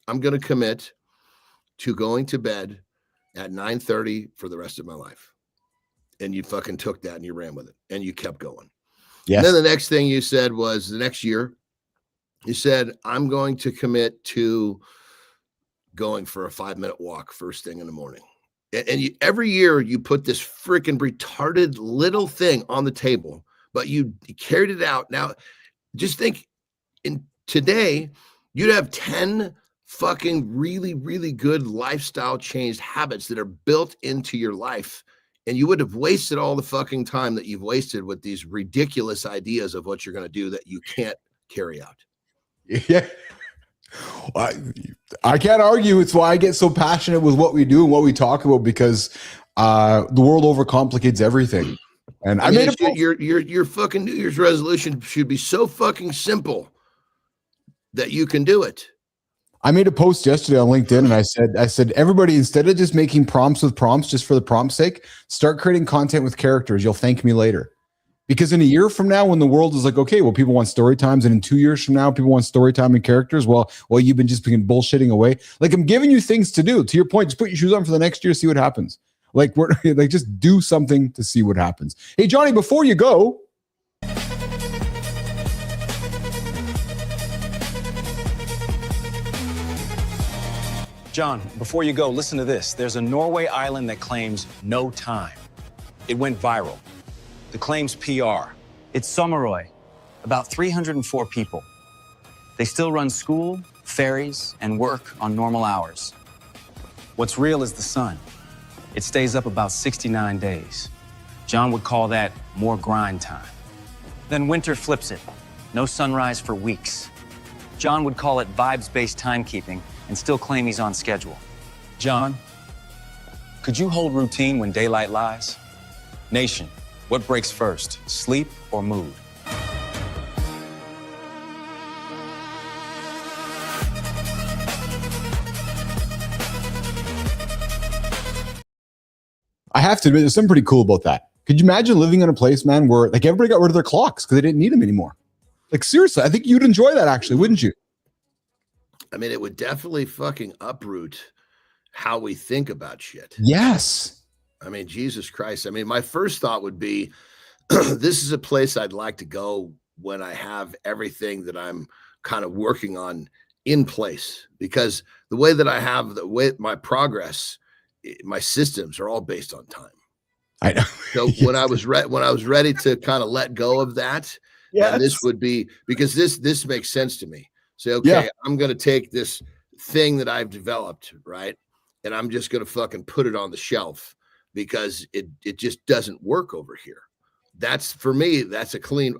I'm going to commit to going to bed at 9:30 for the rest of my life. And you fucking took that and you ran with it and you kept going. Yes. And then the next thing you said was the next year, you said, I'm going to commit to going for a 5-minute walk first thing in the morning. And you, every year you put this freaking retarded little thing on the table, but you carried it out. Now, just think in today, you'd have 10 fucking really, really good lifestyle changed habits that are built into your life. And you would have wasted all the fucking time that you've wasted with these ridiculous ideas of what you're going to do that you can't carry out. Yeah. I can't argue. It's why I get so passionate with what we do and what we talk about, because the world overcomplicates everything. And I made your fucking New Year's resolution should be so fucking simple that you can do it. I made a post yesterday on LinkedIn, and I said, everybody, instead of just making prompts with prompts just for the prompt's sake, start creating content with characters. You'll thank me later. Because in a year from now, when the world is like, okay, well, people want story times, and in 2 years from now, people want story time and characters. Well, you've been just being bullshitting away. Like, I'm giving you things to do. To your point, just put your shoes on for the next year, see what happens. Like, we're like, just do something to see what happens. Hey, Johnny, before you go, John, before you go, listen to this. There's a Norway island that claims no time. It went viral. The claim's PR. It's Sommerøy, about 304 people. They still run school, ferries, and work on normal hours. What's real is the sun. It stays up about 69 days. John would call that more grind time. Then winter flips it. No sunrise for weeks. John would call it vibes-based timekeeping and still claim he's on schedule. John, could you hold routine when daylight lies? Nation, what breaks first, sleep or mood? I have to admit, there's something pretty cool about that. Could you imagine living in a place, man, where like everybody got rid of their clocks because they didn't need them anymore? Like, seriously, I think you'd enjoy that, actually, wouldn't you? I mean, it would definitely fucking uproot how we think about shit. Yes. I mean, Jesus Christ. I mean, my first thought would be, this is a place I'd like to go when I have everything that I'm kind of working on in place, because the way that I have the way my progress, my systems are all based on time. I know. So when I was ready to kind of let go of that, and this would be, because this makes sense to me. Say, okay, I'm going to take this thing that I've developed, right? And I'm just going to fucking put it on the shelf because it just doesn't work over here. That's, for me, that's a clean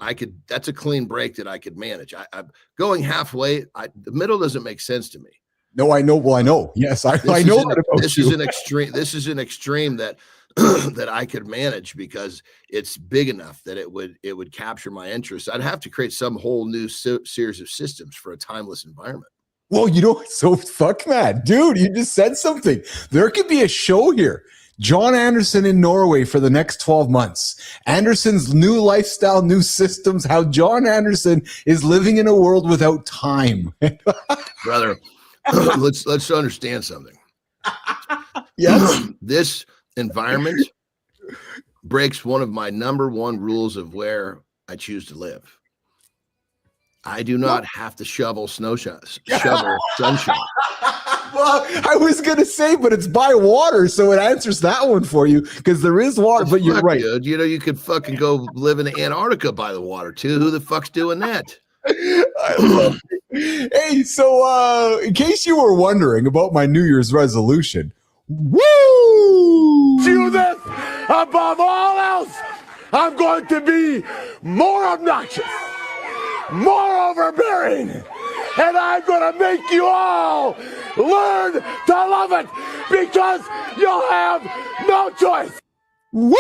break that I could manage. I'm going halfway. The middle doesn't make sense to me. No, I know. Well, I know. Yes, I know that about this you. This is an extreme that that I could manage because it's big enough that it would capture my interest. I'd have to create some whole new series of systems for a timeless environment. Well, you know, so fuck that, dude. You just said something. There could be a show here. John Andersen in Norway for the next 12 months. Andersen's new lifestyle, new systems, how John Andersen is living in a world without time. Brother, let's understand something. Yes. This environment breaks one of my number one rules of where I choose to live. I do not have to shovel sunshine. Well, I was going to say, but it's by water, so it answers that one for you, because there is water, but you're right. Dude. You know, you could fucking go live in Antarctica by the water, too. Who the fuck's doing that? I love it. Hey, so in case you were wondering about my New Year's resolution, woo! Do this above all else. I'm going to be more obnoxious, more overbearing, and I'm going to make you all learn to love it because you'll have no choice. Woo!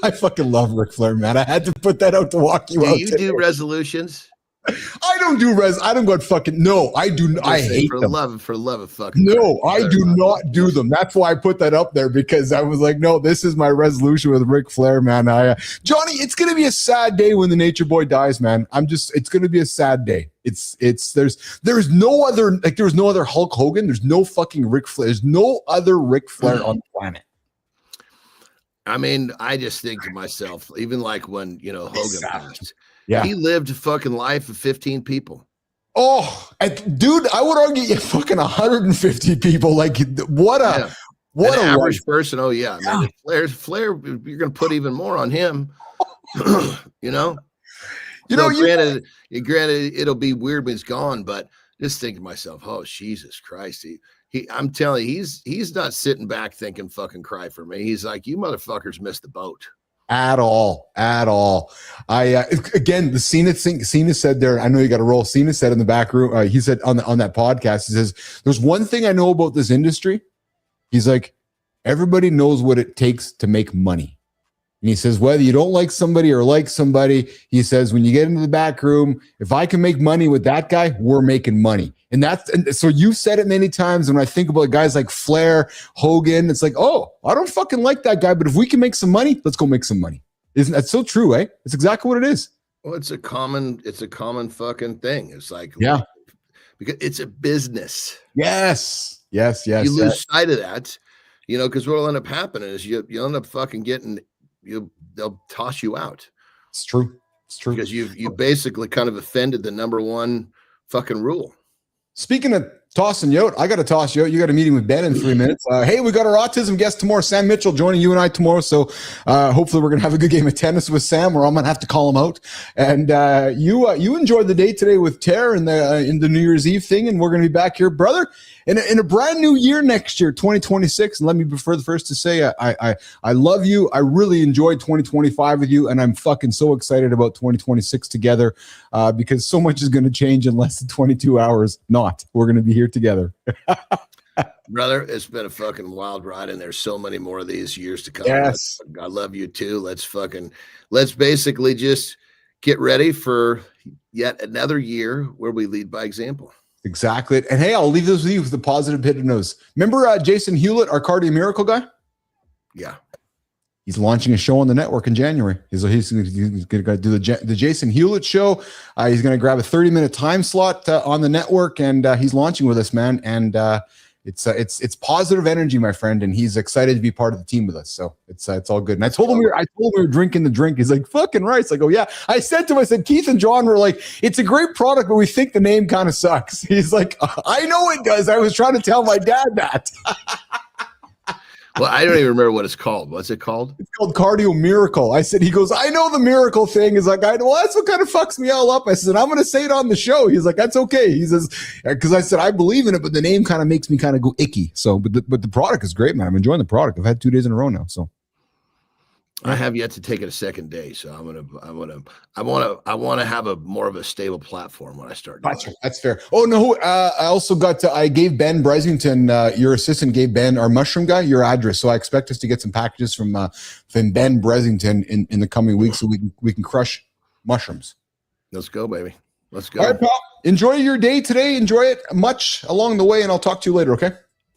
I fucking love Ric Flair, man. I had to put that out to walk you out. Do you do resolutions? I don't do I don't go fucking, no, I do. I hate them. For love of fucking. No, I do not do them. That's why I put that up there, because I was like, no, this is my resolution with Ric Flair, man. Johnny, it's going to be a sad day when the Nature Boy dies, man. It's going to be a sad day. There's no other, like, there was no other Hulk Hogan. There's no fucking Ric Flair. There's no other Ric Flair on the planet. I mean, I just think to myself, even like when, Hogan passed, Yeah. he lived a fucking life of 15 people. Oh, dude, I would argue you fucking 150 people. Like, what An a average life. person. Oh yeah, man. Flair, you're gonna put even more on him. Granted, it'll be weird when he's gone, but just thinking to myself, oh Jesus Christ, I'm telling you, he's not sitting back thinking fucking cry for me. He's like, you motherfuckers missed the boat. At all. I again, the Cena thing. Cena said there. I know you got to roll. Cena said in the back room. He said on that podcast. He says, "There's one thing I know about this industry." He's like, everybody knows what it takes to make money. And he says, whether you don't like somebody or like somebody, he says, when you get into the back room, if I can make money with that guy, we're making money. And so you've said it many times. And when I think about guys like Flair, Hogan, it's like, oh, I don't fucking like that guy, but if we can make some money, let's go make some money. Isn't that so true, eh? It's exactly what it is. Well, it's a common fucking thing. It's like, yeah, because it's a business. Yes. You lose sight of that, because what'll end up happening is you end up fucking getting, they'll toss you out. It's true. Because you basically kind of offended the number one fucking rule. Speaking of tossing you out, I got to toss you out. You got a meeting with Ben in 3 minutes. Hey, we got our autism guest tomorrow, Sam Mitchell, joining you and I tomorrow. So hopefully we're going to have a good game of tennis with Sam, or I'm going to have to call him out. And you enjoyed the day today with Tara in the New Year's Eve thing, and we're going to be back here, brother, in a brand new year next year, 2026. And let me be the first to say I love you. I really enjoyed 2025 with you, and I'm fucking so excited about 2026 together because so much is going to change in less than 22 hours. We're going to be here together. Brother, it's been a fucking wild ride, and there's so many more of these years to come. Yes. I love you too. Let's basically just get ready for yet another year where we lead by example. Exactly. And hey, I'll leave this with you with the positive hit of nose. Remember Jason Hewlett, our Cardio Miracle guy? Yeah. He's launching a show on the network in January. He's going to do the Jason Hewlett show. He's going to grab a 30-minute time slot on the network, and he's launching with us, man. And it's positive energy, my friend, and he's excited to be part of the team with us. So it's all good. And I told him we were drinking the drink. He's like, fucking right. It's like, oh yeah. I said to him, Keith and John were like, it's a great product, but we think the name kind of sucks. He's like, I know it does. I was trying to tell my dad that. Well, I don't even remember what it's called. What's it called? It's called Cardio Miracle. I said, he goes, I know the miracle thing. He's like, well, that's what kind of fucks me all up. I said, I'm going to say it on the show. He's like, that's okay. He says, because I said, I believe in it, but the name kind of makes me kind of go icky. So, but the product is great, man. I'm enjoying the product. I've had 2 days in a row now. So I have yet to take it a second day, so I want to have a more of a stable platform when I start. Gotcha. That's fair. Oh no, I also got I gave Ben Bresington, your assistant, gave Ben, our mushroom guy, your address. So I expect us to get some packages from Ben Bresington in the coming weeks, so we can crush mushrooms. Let's go, baby. Let's go. All right, pal. Enjoy your day today. Enjoy it much along the way, and I'll talk to you later. Okay.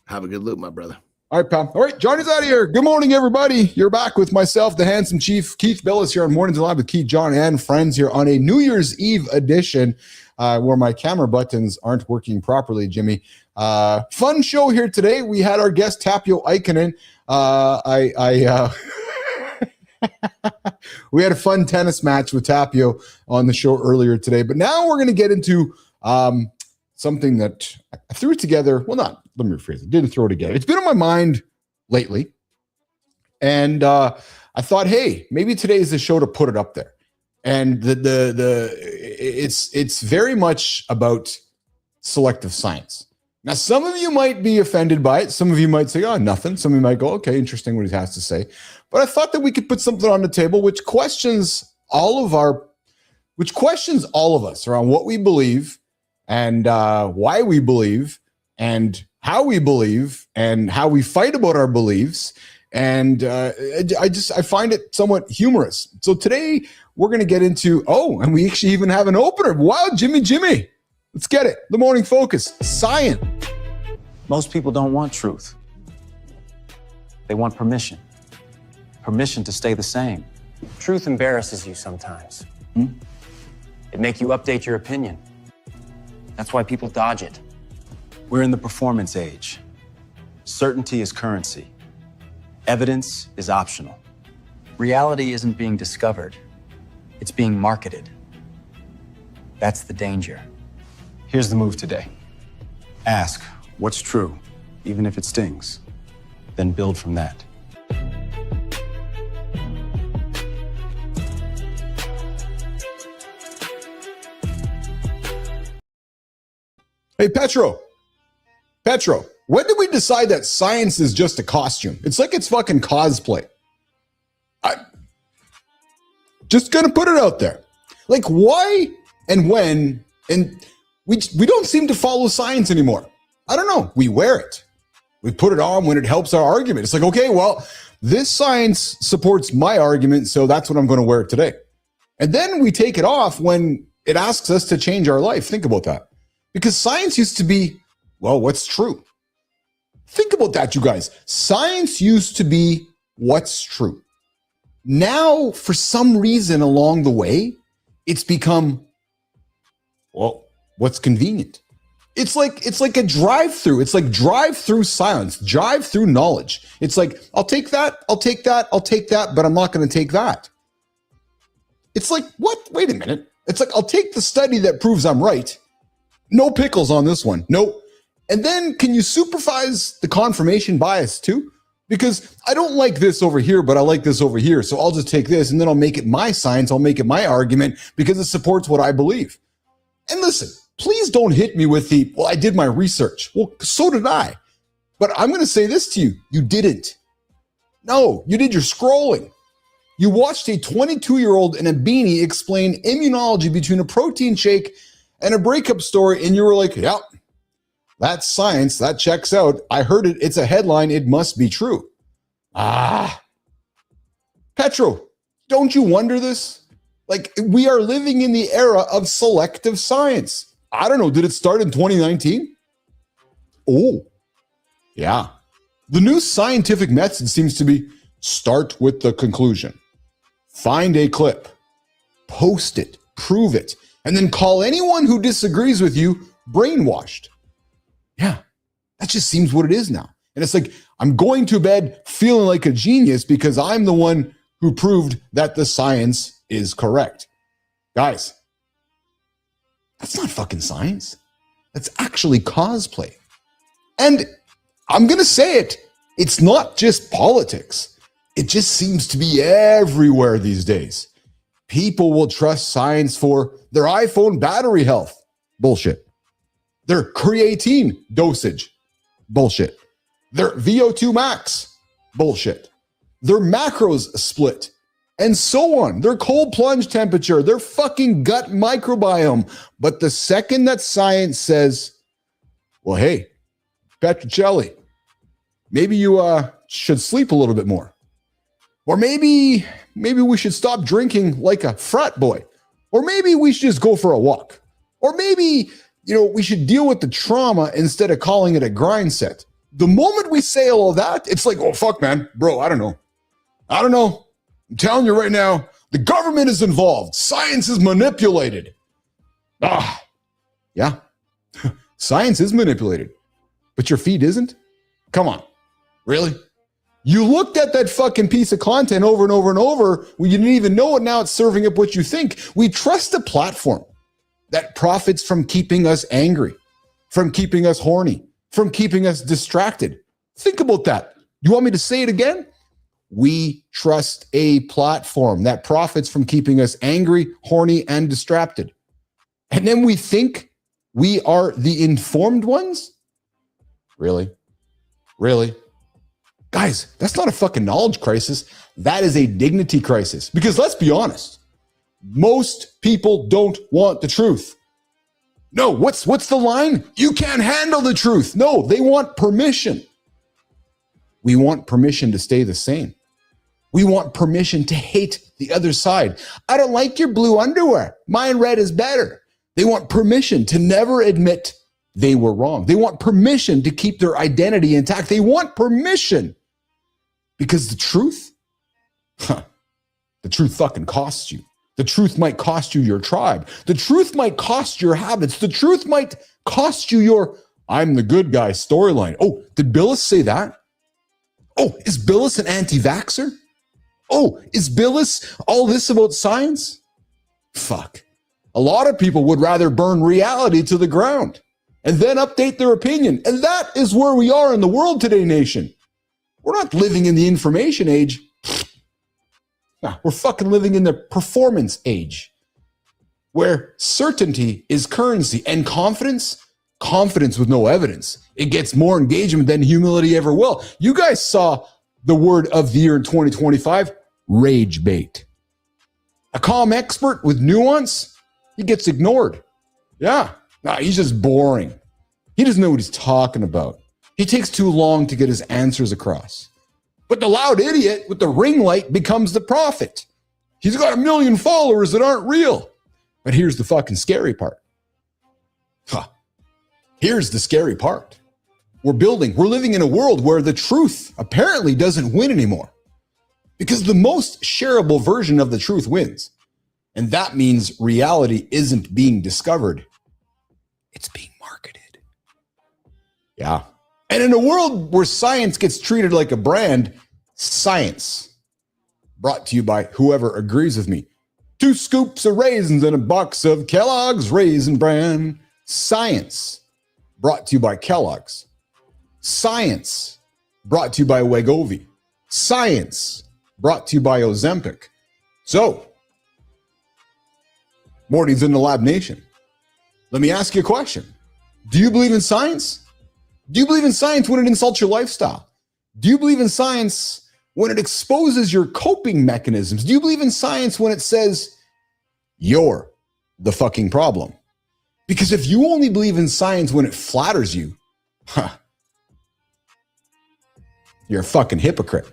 Have a good loop, my brother. All right, pal. All right, Johnny's out of here. Good morning, everybody. You're back with myself, the handsome chief, Keith Bilous, here on Mornings Live with Keith, John, and friends here on a New Year's Eve edition where my camera buttons aren't working properly, Jimmy. Fun show here today. We had our guest, Tapio Ikonen. We had a fun tennis match with Tapio on the show earlier today, but now we're going to get into something that I threw together. Well, let me rephrase it. Didn't throw it together. It's been on my mind lately. And I thought, hey, maybe today is the show to put it up there. And it's very much about selective science. Now, some of you might be offended by it. Some of you might say, oh, nothing. Some of you might go, okay, interesting what he has to say. But I thought that we could put something on the table which questions all of us around what we believe and why we believe and how we believe and how we fight about our beliefs. And I find it somewhat humorous. So today we're going to get into, and we actually even have an opener. Wow, Jimmy. Let's get it. The Morning Focus, science. Most people don't want truth. They want permission. Permission to stay the same. Truth embarrasses you sometimes. It makes you update your opinion. That's why people dodge it. We're in the performance age. Certainty is currency. Evidence is optional. Reality isn't being discovered, it's being marketed. That's the danger. Here's the move today. Ask what's true, even if it stings. Then build from that. Hey, Petro, when did we decide that science is just a costume? It's like it's fucking cosplay. I'm just gonna put it out there. Like, why and when, and we don't seem to follow science anymore. I don't know. We wear it. We put it on when it helps our argument. It's like, okay, well, this science supports my argument, so that's what I'm going to wear today. And then we take it off when it asks us to change our life. Think about that. Because science used to be, well, what's true? Think about that, you guys. Science used to be what's true. Now, for some reason along the way, it's become, well, what's convenient? It's like a drive-through. It's like drive-through silence, drive-through knowledge. It's like, I'll take that, I'll take that, I'll take that, but I'm not going to take that. It's like, what? Wait a minute. It's like, I'll take the study that proves I'm right. No pickles on this one. Nope. And then can you supervise the confirmation bias too? Because I don't like this over here, but I like this over here. So I'll just take this and then I'll make it my science. I'll make it my argument because it supports what I believe. And listen, please don't hit me with the, well, I did my research. Well, so did I. But I'm going to say this to you. You didn't. No, you did your scrolling. You watched a 22-year-old in a beanie explain immunology between a protein shake and a breakup story, and you were like, yeah, that's science. That checks out. I heard it. It's a headline. It must be true. Petro, don't you wonder this? Like, we are living in the era of selective science. I don't know. Did it start in 2019? Oh, yeah. The new scientific method seems to be start with the conclusion. Find a clip. Post it. Prove it. And then call anyone who disagrees with you brainwashed. Yeah, that just seems what it is now. And it's like, I'm going to bed feeling like a genius because I'm the one who proved that the science is correct. Guys, that's not fucking science. That's actually cosplay. And I'm going to say it. It's not just politics. It just seems to be everywhere these days. People will trust science for their iPhone battery health. Bullshit. Their creatine dosage. Bullshit. Their VO2 max. Bullshit. Their macros split. And so on. Their cold plunge temperature. Their fucking gut microbiome. But the second that science says, well, hey, Petrocelli, maybe you should sleep a little bit more. Or maybe we should stop drinking like a frat boy. Or maybe we should just go for a walk. Or maybe, we should deal with the trauma instead of calling it a grind set. The moment we say all of that, it's like, oh, fuck, man. Bro, I don't know. I'm telling you right now, the government is involved. Science is manipulated. Yeah. Science is manipulated. But your feed isn't? Come on. Really? You looked at that fucking piece of content over and over and over when you didn't even know it. Now it's serving up what you think. We trust a platform that profits from keeping us angry, from keeping us horny, from keeping us distracted. Think about that. You want me to say it again? We trust a platform that profits from keeping us angry, horny, and distracted. And then we think we are the informed ones? Really? Really? Guys, that's not a fucking knowledge crisis. That is a dignity crisis. Because let's be honest, most people don't want the truth. No, what's the line? You can't handle the truth. No, they want permission. We want permission to stay the same. We want permission to hate the other side. I don't like your blue underwear. Mine red is better. They want permission to never admit they were wrong. They want permission to keep their identity intact. They want permission because the truth fucking costs you. The truth might cost you your tribe. The truth might cost your habits. The truth might cost you your I'm the good guy storyline. Oh, did Bilous say that? Oh, is Bilous an anti-vaxxer? Oh, is Bilous all this about science? Fuck. A lot of people would rather burn reality to the ground and then update their opinion. And that is where we are in the world today, nation. We're not living in the information age. Nah, we're fucking living in the performance age, where certainty is currency and confidence with no evidence. It gets more engagement than humility ever will. You guys saw the word of the year in 2025, rage bait. A calm expert with nuance, he gets ignored. Yeah, nah, he's just boring. He doesn't know what he's talking about. He takes too long to get his answers across. But the loud idiot with the ring light becomes the prophet. He's got 1 million followers that aren't real. But here's the fucking scary part. Here's the scary part. We're living in a world where the truth apparently doesn't win anymore. Because the most shareable version of the truth wins. And that means reality isn't being discovered. It's being marketed. Yeah. And in a world where science gets treated like a brand, science, brought to you by whoever agrees with me. 2 scoops of raisins and a box of Kellogg's Raisin Bran. Science, brought to you by Kellogg's. Science, brought to you by Wegovy. Science, brought to you by Ozempic. So, Morty's in the Lab Nation. Let me ask you a question. Do you believe in science? Do you believe in science when it insults your lifestyle? Do you believe in science when it exposes your coping mechanisms? Do you believe in science when it says you're the fucking problem? Because if you only believe in science when it flatters you, you're a fucking hypocrite.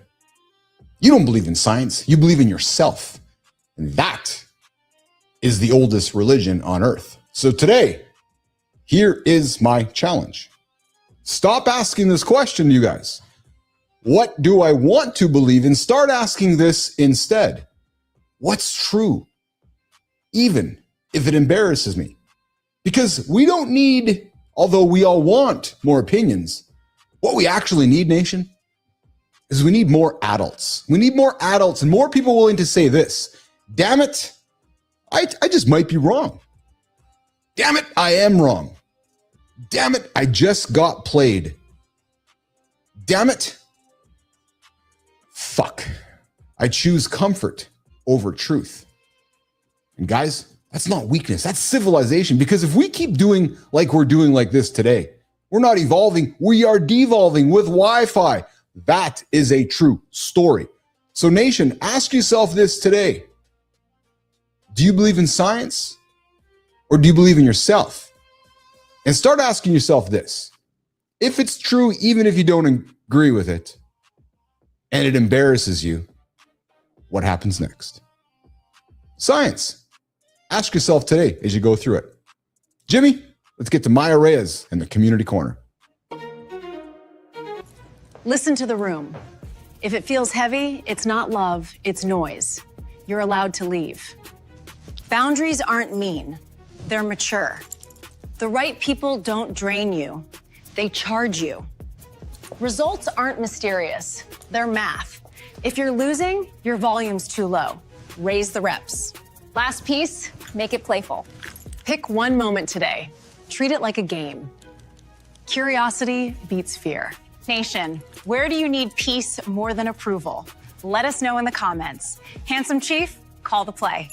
You don't believe in science. You believe in yourself. And that is the oldest religion on earth. So today, here is my challenge. Stop asking this question, you guys. What do I want to believe in? Start asking this instead. What's true? Even if it embarrasses me. Because we don't need, although we all want more opinions, what we actually need, nation, is we need more adults. We need more adults and more people willing to say this. Damn it, I just might be wrong. Damn it, I am wrong. Damn it, I just got played. Damn it. Fuck. I choose comfort over truth. And guys, that's not weakness. That's civilization. Because if we keep doing like we're doing like this today, we're not evolving. We are devolving with Wi-Fi. That is a true story. So nation, ask yourself this today. Do you believe in science or do you believe in yourself? And start asking yourself this. If it's true, even if you don't agree with it, and it embarrasses you, what happens next? Science. Ask yourself today as you go through it. Jimmy, let's get to Maya Reyes in the community corner. Listen to the room. If it feels heavy, it's not love, it's noise. You're allowed to leave. Boundaries aren't mean, they're mature. The right people don't drain you, they charge you. Results aren't mysterious, they're math. If you're losing, your volume's too low. Raise the reps. Last piece, make it playful. Pick one moment today. Treat it like a game. Curiosity beats fear. Nation, where do you need peace more than approval? Let us know in the comments. Handsome Chief, call the play.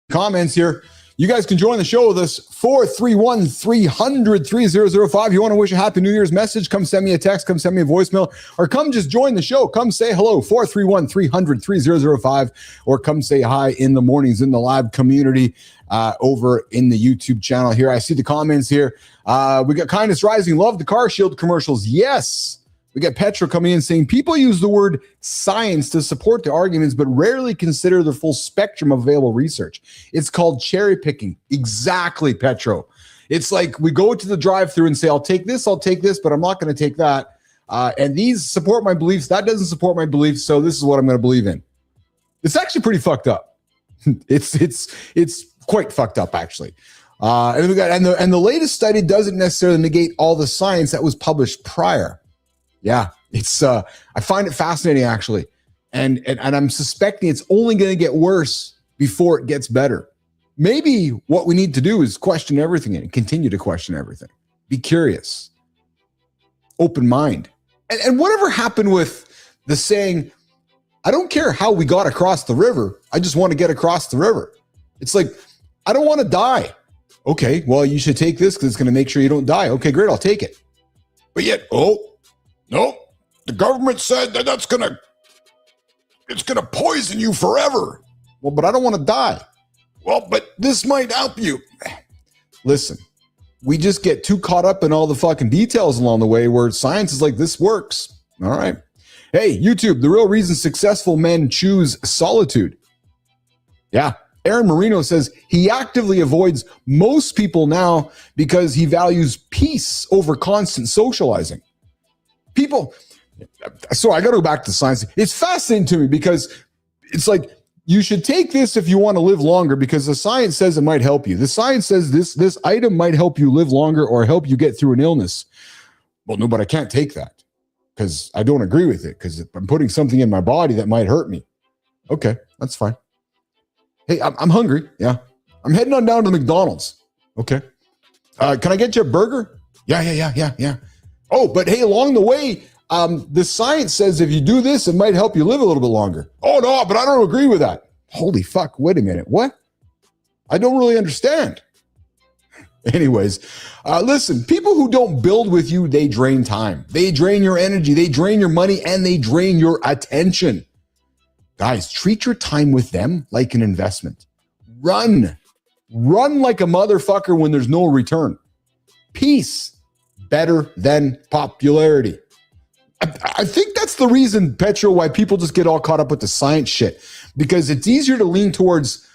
Comments here. You guys can join the show with us, 431-300-3005. You want to wish a happy New Year's message, come send me a text, come send me a voicemail, or come just join the show. Come say hello, 431-300-3005, or come say hi in the mornings in the live community over in the YouTube channel here. I see the comments here. We got Kindness Rising, love the Car Shield commercials. Yes. We got Petro coming in saying people use the word science to support their arguments, but rarely consider the full spectrum of available research. It's called cherry picking. Exactly, Petro. It's like we go to the drive-thru and say, I'll take this, but I'm not going to take that. And these support my beliefs. That doesn't support my beliefs, so this is what I'm going to believe in. It's actually pretty fucked up. It's quite fucked up, actually. And we got and the latest study doesn't necessarily negate all the science that was published prior. Yeah, it's I find it fascinating actually, and I'm suspecting it's only going to get worse before it gets better. Maybe what we need to do is question everything and continue to question everything. Be curious, open mind, and whatever happened with the saying, "I don't care how we got across the river. I just want to get across the river." It's like, I don't want to die. Okay, well, you should take this because it's going to make sure you don't die. Okay, great, I'll take it. But yet, no, the government said that it's going to poison you forever. Well, but I don't want to die. Well, but this might help you. Listen, we just get too caught up in all the fucking details along the way where science is like, this works. All right. Hey, YouTube, the real reason successful men choose solitude. Yeah. Aaron Marino says he actively avoids most people now because he values peace over constant socializing. People, so I got to go back to science. It's fascinating to me because it's like, you should take this if you want to live longer because the science says it might help you. The science says this item might help you live longer or help you get through an illness. Well, no, but I can't take that because I don't agree with it because I'm putting something in my body that might hurt me. Okay, that's fine. Hey, I'm hungry. Yeah. I'm heading on down to McDonald's. Okay. Can I get you a burger? Yeah. Oh, but hey, along the way, the science says if you do this, it might help you live a little bit longer. Oh, no, but I don't agree with that. Holy fuck. Wait a minute. What? I don't really understand. Anyways, listen, people who don't build with you, they drain time. They drain your energy. They drain your money and they drain your attention. Guys, treat your time with them like an investment. Run like a motherfucker when there's no return. Peace better than popularity. I think that's the reason, Petro, why people just get all caught up with the science shit, because it's easier to lean towards,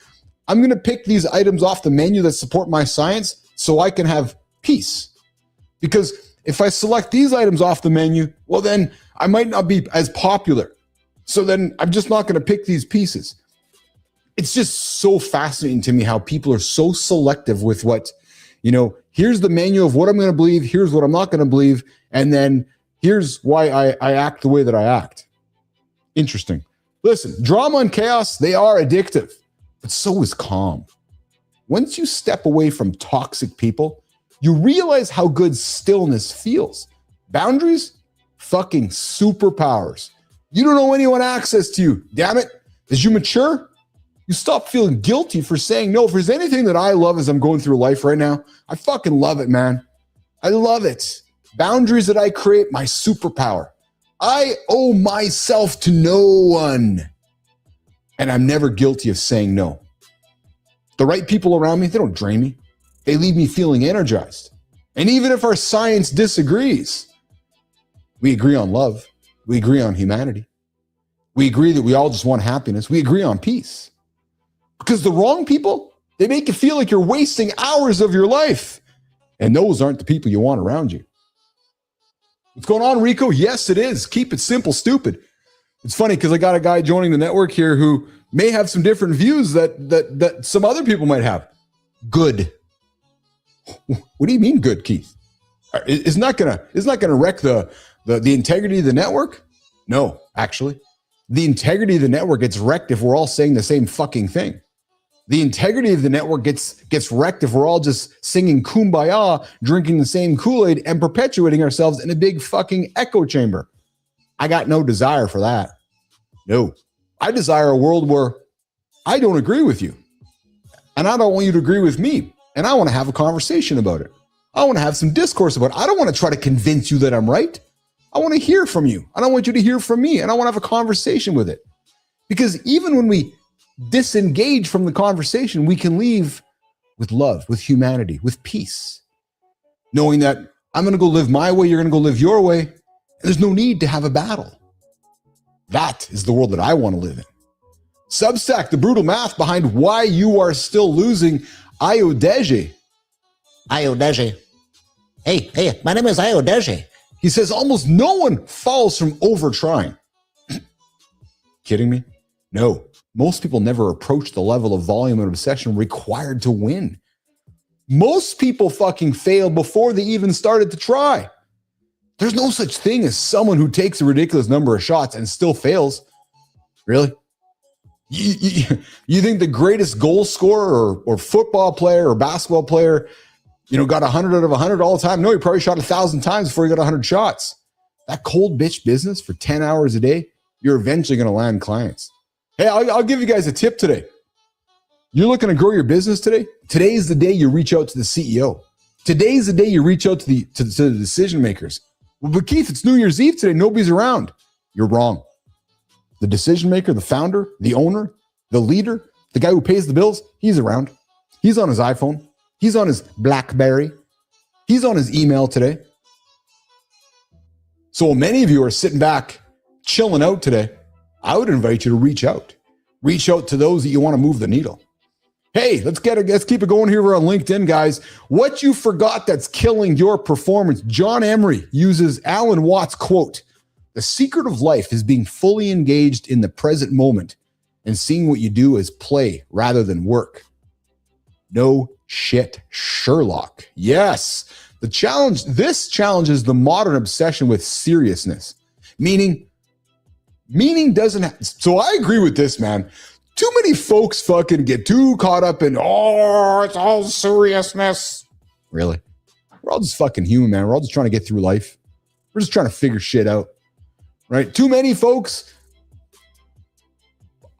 I'm going to pick these items off the menu that support my science so I can have peace. Because if I select these items off the menu, well, then I might not be as popular. So then I'm just not going to pick these pieces. It's just so fascinating to me how people are so selective with what, here's the menu of what I'm going to believe. Here's what I'm not going to believe. And then here's why I act the way that I act. Interesting. Listen, drama and chaos, they are addictive, but so is calm. Once you step away from toxic people, you realize how good stillness feels. Boundaries, fucking superpowers. You don't owe anyone access to you. Damn it. As you mature, you stop feeling guilty for saying no. If there's anything that I love as I'm going through life right now, I fucking love it, man. I love it. Boundaries that I create, my superpower. I owe myself to no one. And I'm never guilty of saying no. The right people around me, they don't drain me. They leave me feeling energized. And even if our science disagrees, we agree on love. We agree on humanity. We agree that we all just want happiness. We agree on peace. Because the wrong people, they make you feel like you're wasting hours of your life. And those aren't the people you want around you. What's going on, Rico? Yes, it is. Keep it simple, stupid. It's funny because I got a guy joining the network here who may have some different views that some other people might have. Good. What do you mean good, Keith? It's not gonna wreck the integrity of the network? No, actually. The integrity of the network gets wrecked if we're all saying the same fucking thing. The integrity of the network gets wrecked if we're all just singing Kumbaya, drinking the same Kool-Aid, and perpetuating ourselves in a big fucking echo chamber. I got no desire for that. No. I desire a world where I don't agree with you. And I don't want you to agree with me. And I want to have a conversation about it. I want to have some discourse about it. I don't want to try to convince you that I'm right. I want to hear from you. I don't want you to hear from me. And I want to have a conversation with it. Because even when we disengage from the conversation, we can leave with love, with humanity, with peace. Knowing that I'm going to go live my way, you're going to go live your way. And there's no need to have a battle. That is the world that I want to live in. Substack, the brutal math behind why you are still losing. Ayodeji. Ayodeji. Hey, my name is Ayodeji. He says almost no one falls from overtrying. Kidding me? No. Most people never approach the level of volume and obsession required to win. Most people fucking fail before they even started to try. There's no such thing as someone who takes a ridiculous number of shots and still fails. Really? You think the greatest goal scorer or football player or basketball player, got 100 out of 100 all the time? No, he probably shot 1,000 times before he got 100 shots. That cold bitch business for 10 hours a day, you're eventually going to land clients. Hey, I'll give you guys a tip today. You're looking to grow your business today? Today's the day you reach out to the CEO. Today's the day you reach out to the decision makers. Well, but Keith, it's New Year's Eve today. Nobody's around. You're wrong. The decision maker, the founder, the owner, the leader, the guy who pays the bills, he's around. He's on his iPhone. He's on his BlackBerry. He's on his email today. So while many of you are sitting back, chilling out today, I would invite you to reach out. Reach out to those that you want to move the needle. Hey, let's keep it going here. We're on LinkedIn, guys. What you forgot that's killing your performance. John Emery uses Alan Watts' quote, "The secret of life is being fully engaged in the present moment and seeing what you do as play rather than work." No shit, Sherlock. Yes. This challenges the modern obsession with seriousness. Meaning doesn't have, so I agree with this, man. Too many folks fucking get too caught up in, it's all seriousness. Really? We're all just fucking human, man. We're all just trying to get through life. We're just trying to figure shit out, right? Too many folks,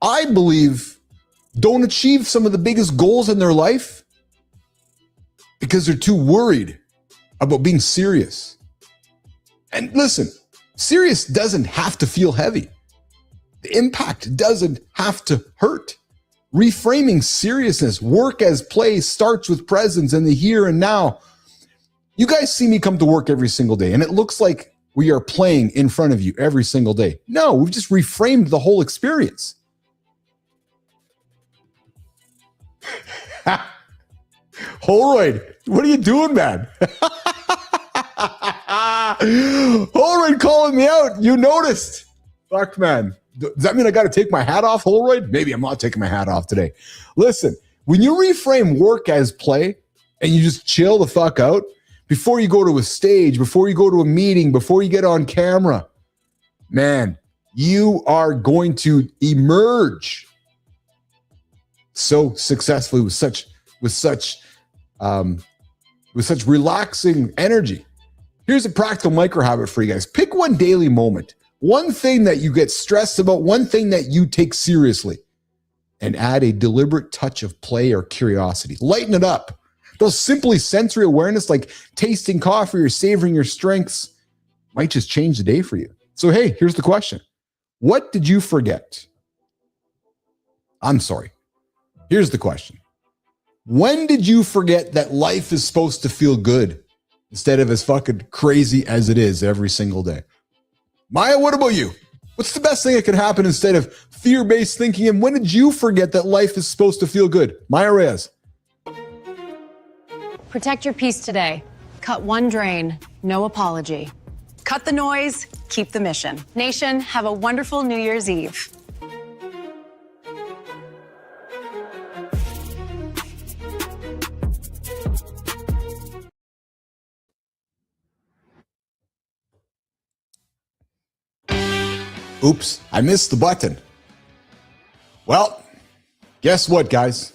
I believe, don't achieve some of the biggest goals in their life because they're too worried about being serious. And listen, serious doesn't have to feel heavy. The impact doesn't have to hurt. Reframing seriousness, work as play, starts with presence in the here and now. You guys see me come to work every single day, and it looks like we are playing in front of you every single day. No, we've just reframed the whole experience. Holroyd, what are you doing, man? Holroyd calling me out. You noticed. Fuck, man. Does that mean I got to take my hat off, Holroyd? Maybe I'm not taking my hat off today. Listen, when you reframe work as play and you just chill the fuck out before you go to a stage, before you go to a meeting, before you get on camera, man, you are going to emerge so successfully with such relaxing energy. Here's a practical micro habit for you guys. Pick one daily moment. One thing that you get stressed about, one thing that you take seriously, and add a deliberate touch of play or curiosity. Lighten it up. Those simply sensory awareness, like tasting coffee or savoring your strengths, might just change the day for you. So, hey, here's the question. What did you forget? I'm sorry. Here's the question. When did you forget that life is supposed to feel good instead of as fucking crazy as it is every single day? Maya, what about you? What's the best thing that could happen instead of fear-based thinking? And when did you forget that life is supposed to feel good? Maya Reyes. Protect your peace today. Cut one drain, no apology. Cut the noise, keep the mission. Nation, have a wonderful New Year's Eve. Oops, I missed the button. Well, guess what, guys?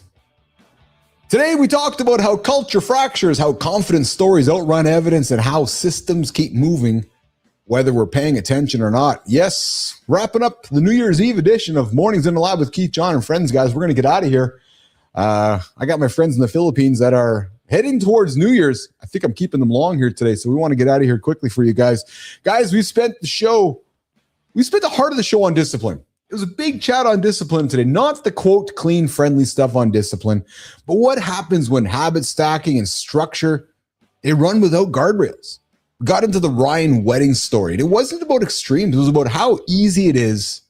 Today we talked about how culture fractures, how confidence stories outrun evidence, and how systems keep moving, whether we're paying attention or not. Yes, wrapping up the New Year's Eve edition of Mornings in the Lab with Keith, Jon, and friends, guys. We're going to get out of here. I got my friends in the Philippines that are heading towards New Year's. I think I'm keeping them long here today, so we want to get out of here quickly for you guys. Guys, we spent the heart of the show on discipline. It was a big chat on discipline today, not the quote, clean, friendly stuff on discipline, but what happens when habit stacking and structure, they run without guardrails. We got into the Ryan wedding story. And it wasn't about extremes. It was about how easy it is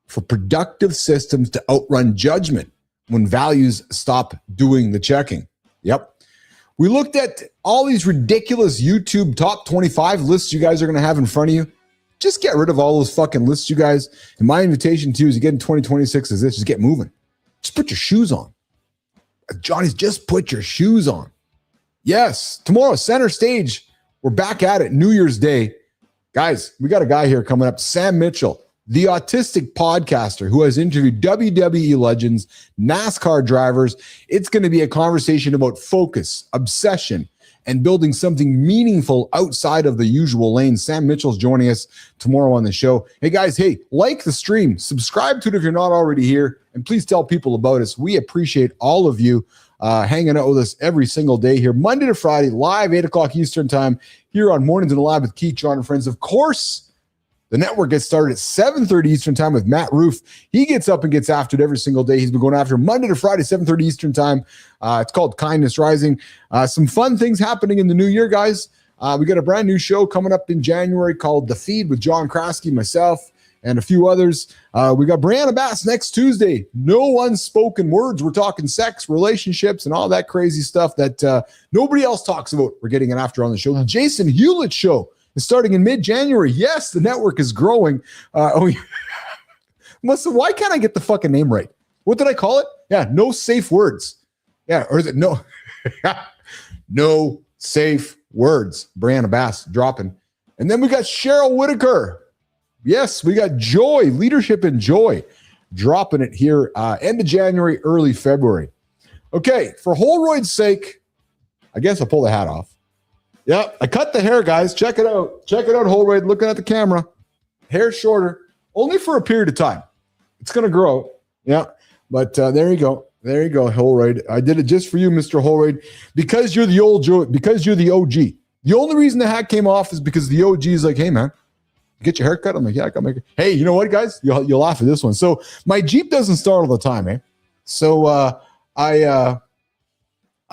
for productive systems to outrun judgment when values stop doing the checking. Yep. We looked at all these ridiculous YouTube top 25 lists you guys are going to have in front of you. Just get rid of all those fucking lists, you guys. And my invitation to you as you get in 2026 is this: just get moving. Just put your shoes on. Johnny's just put your shoes on. Yes, tomorrow, center stage. We're back at it, New Year's Day. Guys, we got a guy here coming up, Sam Mitchell, the autistic podcaster who has interviewed WWE legends, NASCAR drivers. It's going to be a conversation about focus, obsession, and building something meaningful outside of the usual lane. Sam Mitchell's joining us tomorrow on the show. Hey, guys, like the stream, subscribe to it if you're not already here, and please tell people about us. We appreciate all of you hanging out with us every single day here, Monday to Friday, live, 8 o'clock Eastern time, here on Mornings and Live with Keith, Jon, and Friends. Of course, the network gets started at 7:30 Eastern time with Matt Roof. He gets up and gets after it every single day. He's been going after Monday to Friday, 7:30 Eastern time. It's called Kindness Rising. Some fun things happening in the new year, guys. We got a brand new show coming up in January called The Feed with John Kraske, myself, and a few others. We got Brianna Bass next Tuesday. No unspoken words. We're talking sex, relationships, and all that crazy stuff that nobody else talks about. We're getting it after on the show. The Jason Hewlett Show is starting in mid-January. Yes, the network is growing. Melissa, why can't I get the fucking name right? What did I call it? Yeah, No Safe Words. Yeah, or is it no? No Safe Words. Brianna Bass dropping. And then we got Cheryl Whitaker. Yes, we got Joy, Leadership and Joy, dropping it here end of January, early February. Okay, for Holroyd's sake, I guess I'll pull the hat off. Yeah, I cut the hair, guys. Check it out. Check it out, Holroyd, looking at the camera. Hair shorter, only for a period of time. It's going to grow. Yeah, but there you go. There you go, Holroyd. I did it just for you, Mr. Holroyd, because you're the old Joe, because you're the OG. The only reason the hat came off is because the OG is like, hey, man, get your hair cut? I'm like, yeah, I got my hair. Hey, you know what, guys? You'll laugh at this one. So my Jeep doesn't start all the time, eh? So I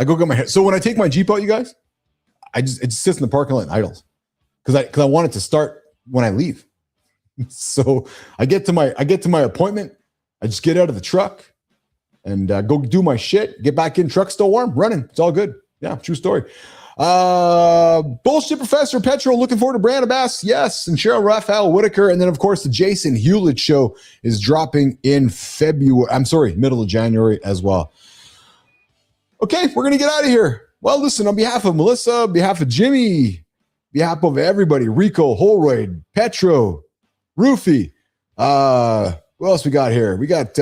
go get my hair. So when I take my Jeep out, you guys, it just sits in the parking lot and idles because I want it to start when I leave. So I get to my appointment. I just get out of the truck and go do my shit. Get back in, truck still warm, running. It's all good. Yeah, true story. Bullshit Professor Petro, looking forward to Brianna Bass, yes, and Cheryl Raphael Whitaker, and then of course the Jason Hewlett Show is dropping in middle of January as well. Okay, we're gonna get out of here. Well, listen, on behalf of Melissa, on behalf of Jimmy, behalf of everybody, Rico, Holroyd, Petro, Roofy, who else we got here? We got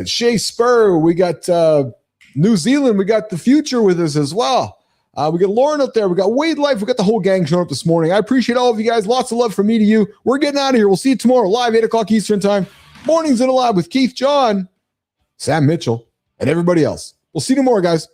Shea Spur, we got New Zealand, we got the future with us as well. We got Lauren up there, we got Wade Life, we got the whole gang showing up this morning. I appreciate all of you guys. Lots of love from me to you. We're getting out of here. We'll see you tomorrow, live 8 o'clock Eastern time. Mornings in a Live with Keith, Jon, Sam Mitchell, and everybody else. We'll see you tomorrow, guys.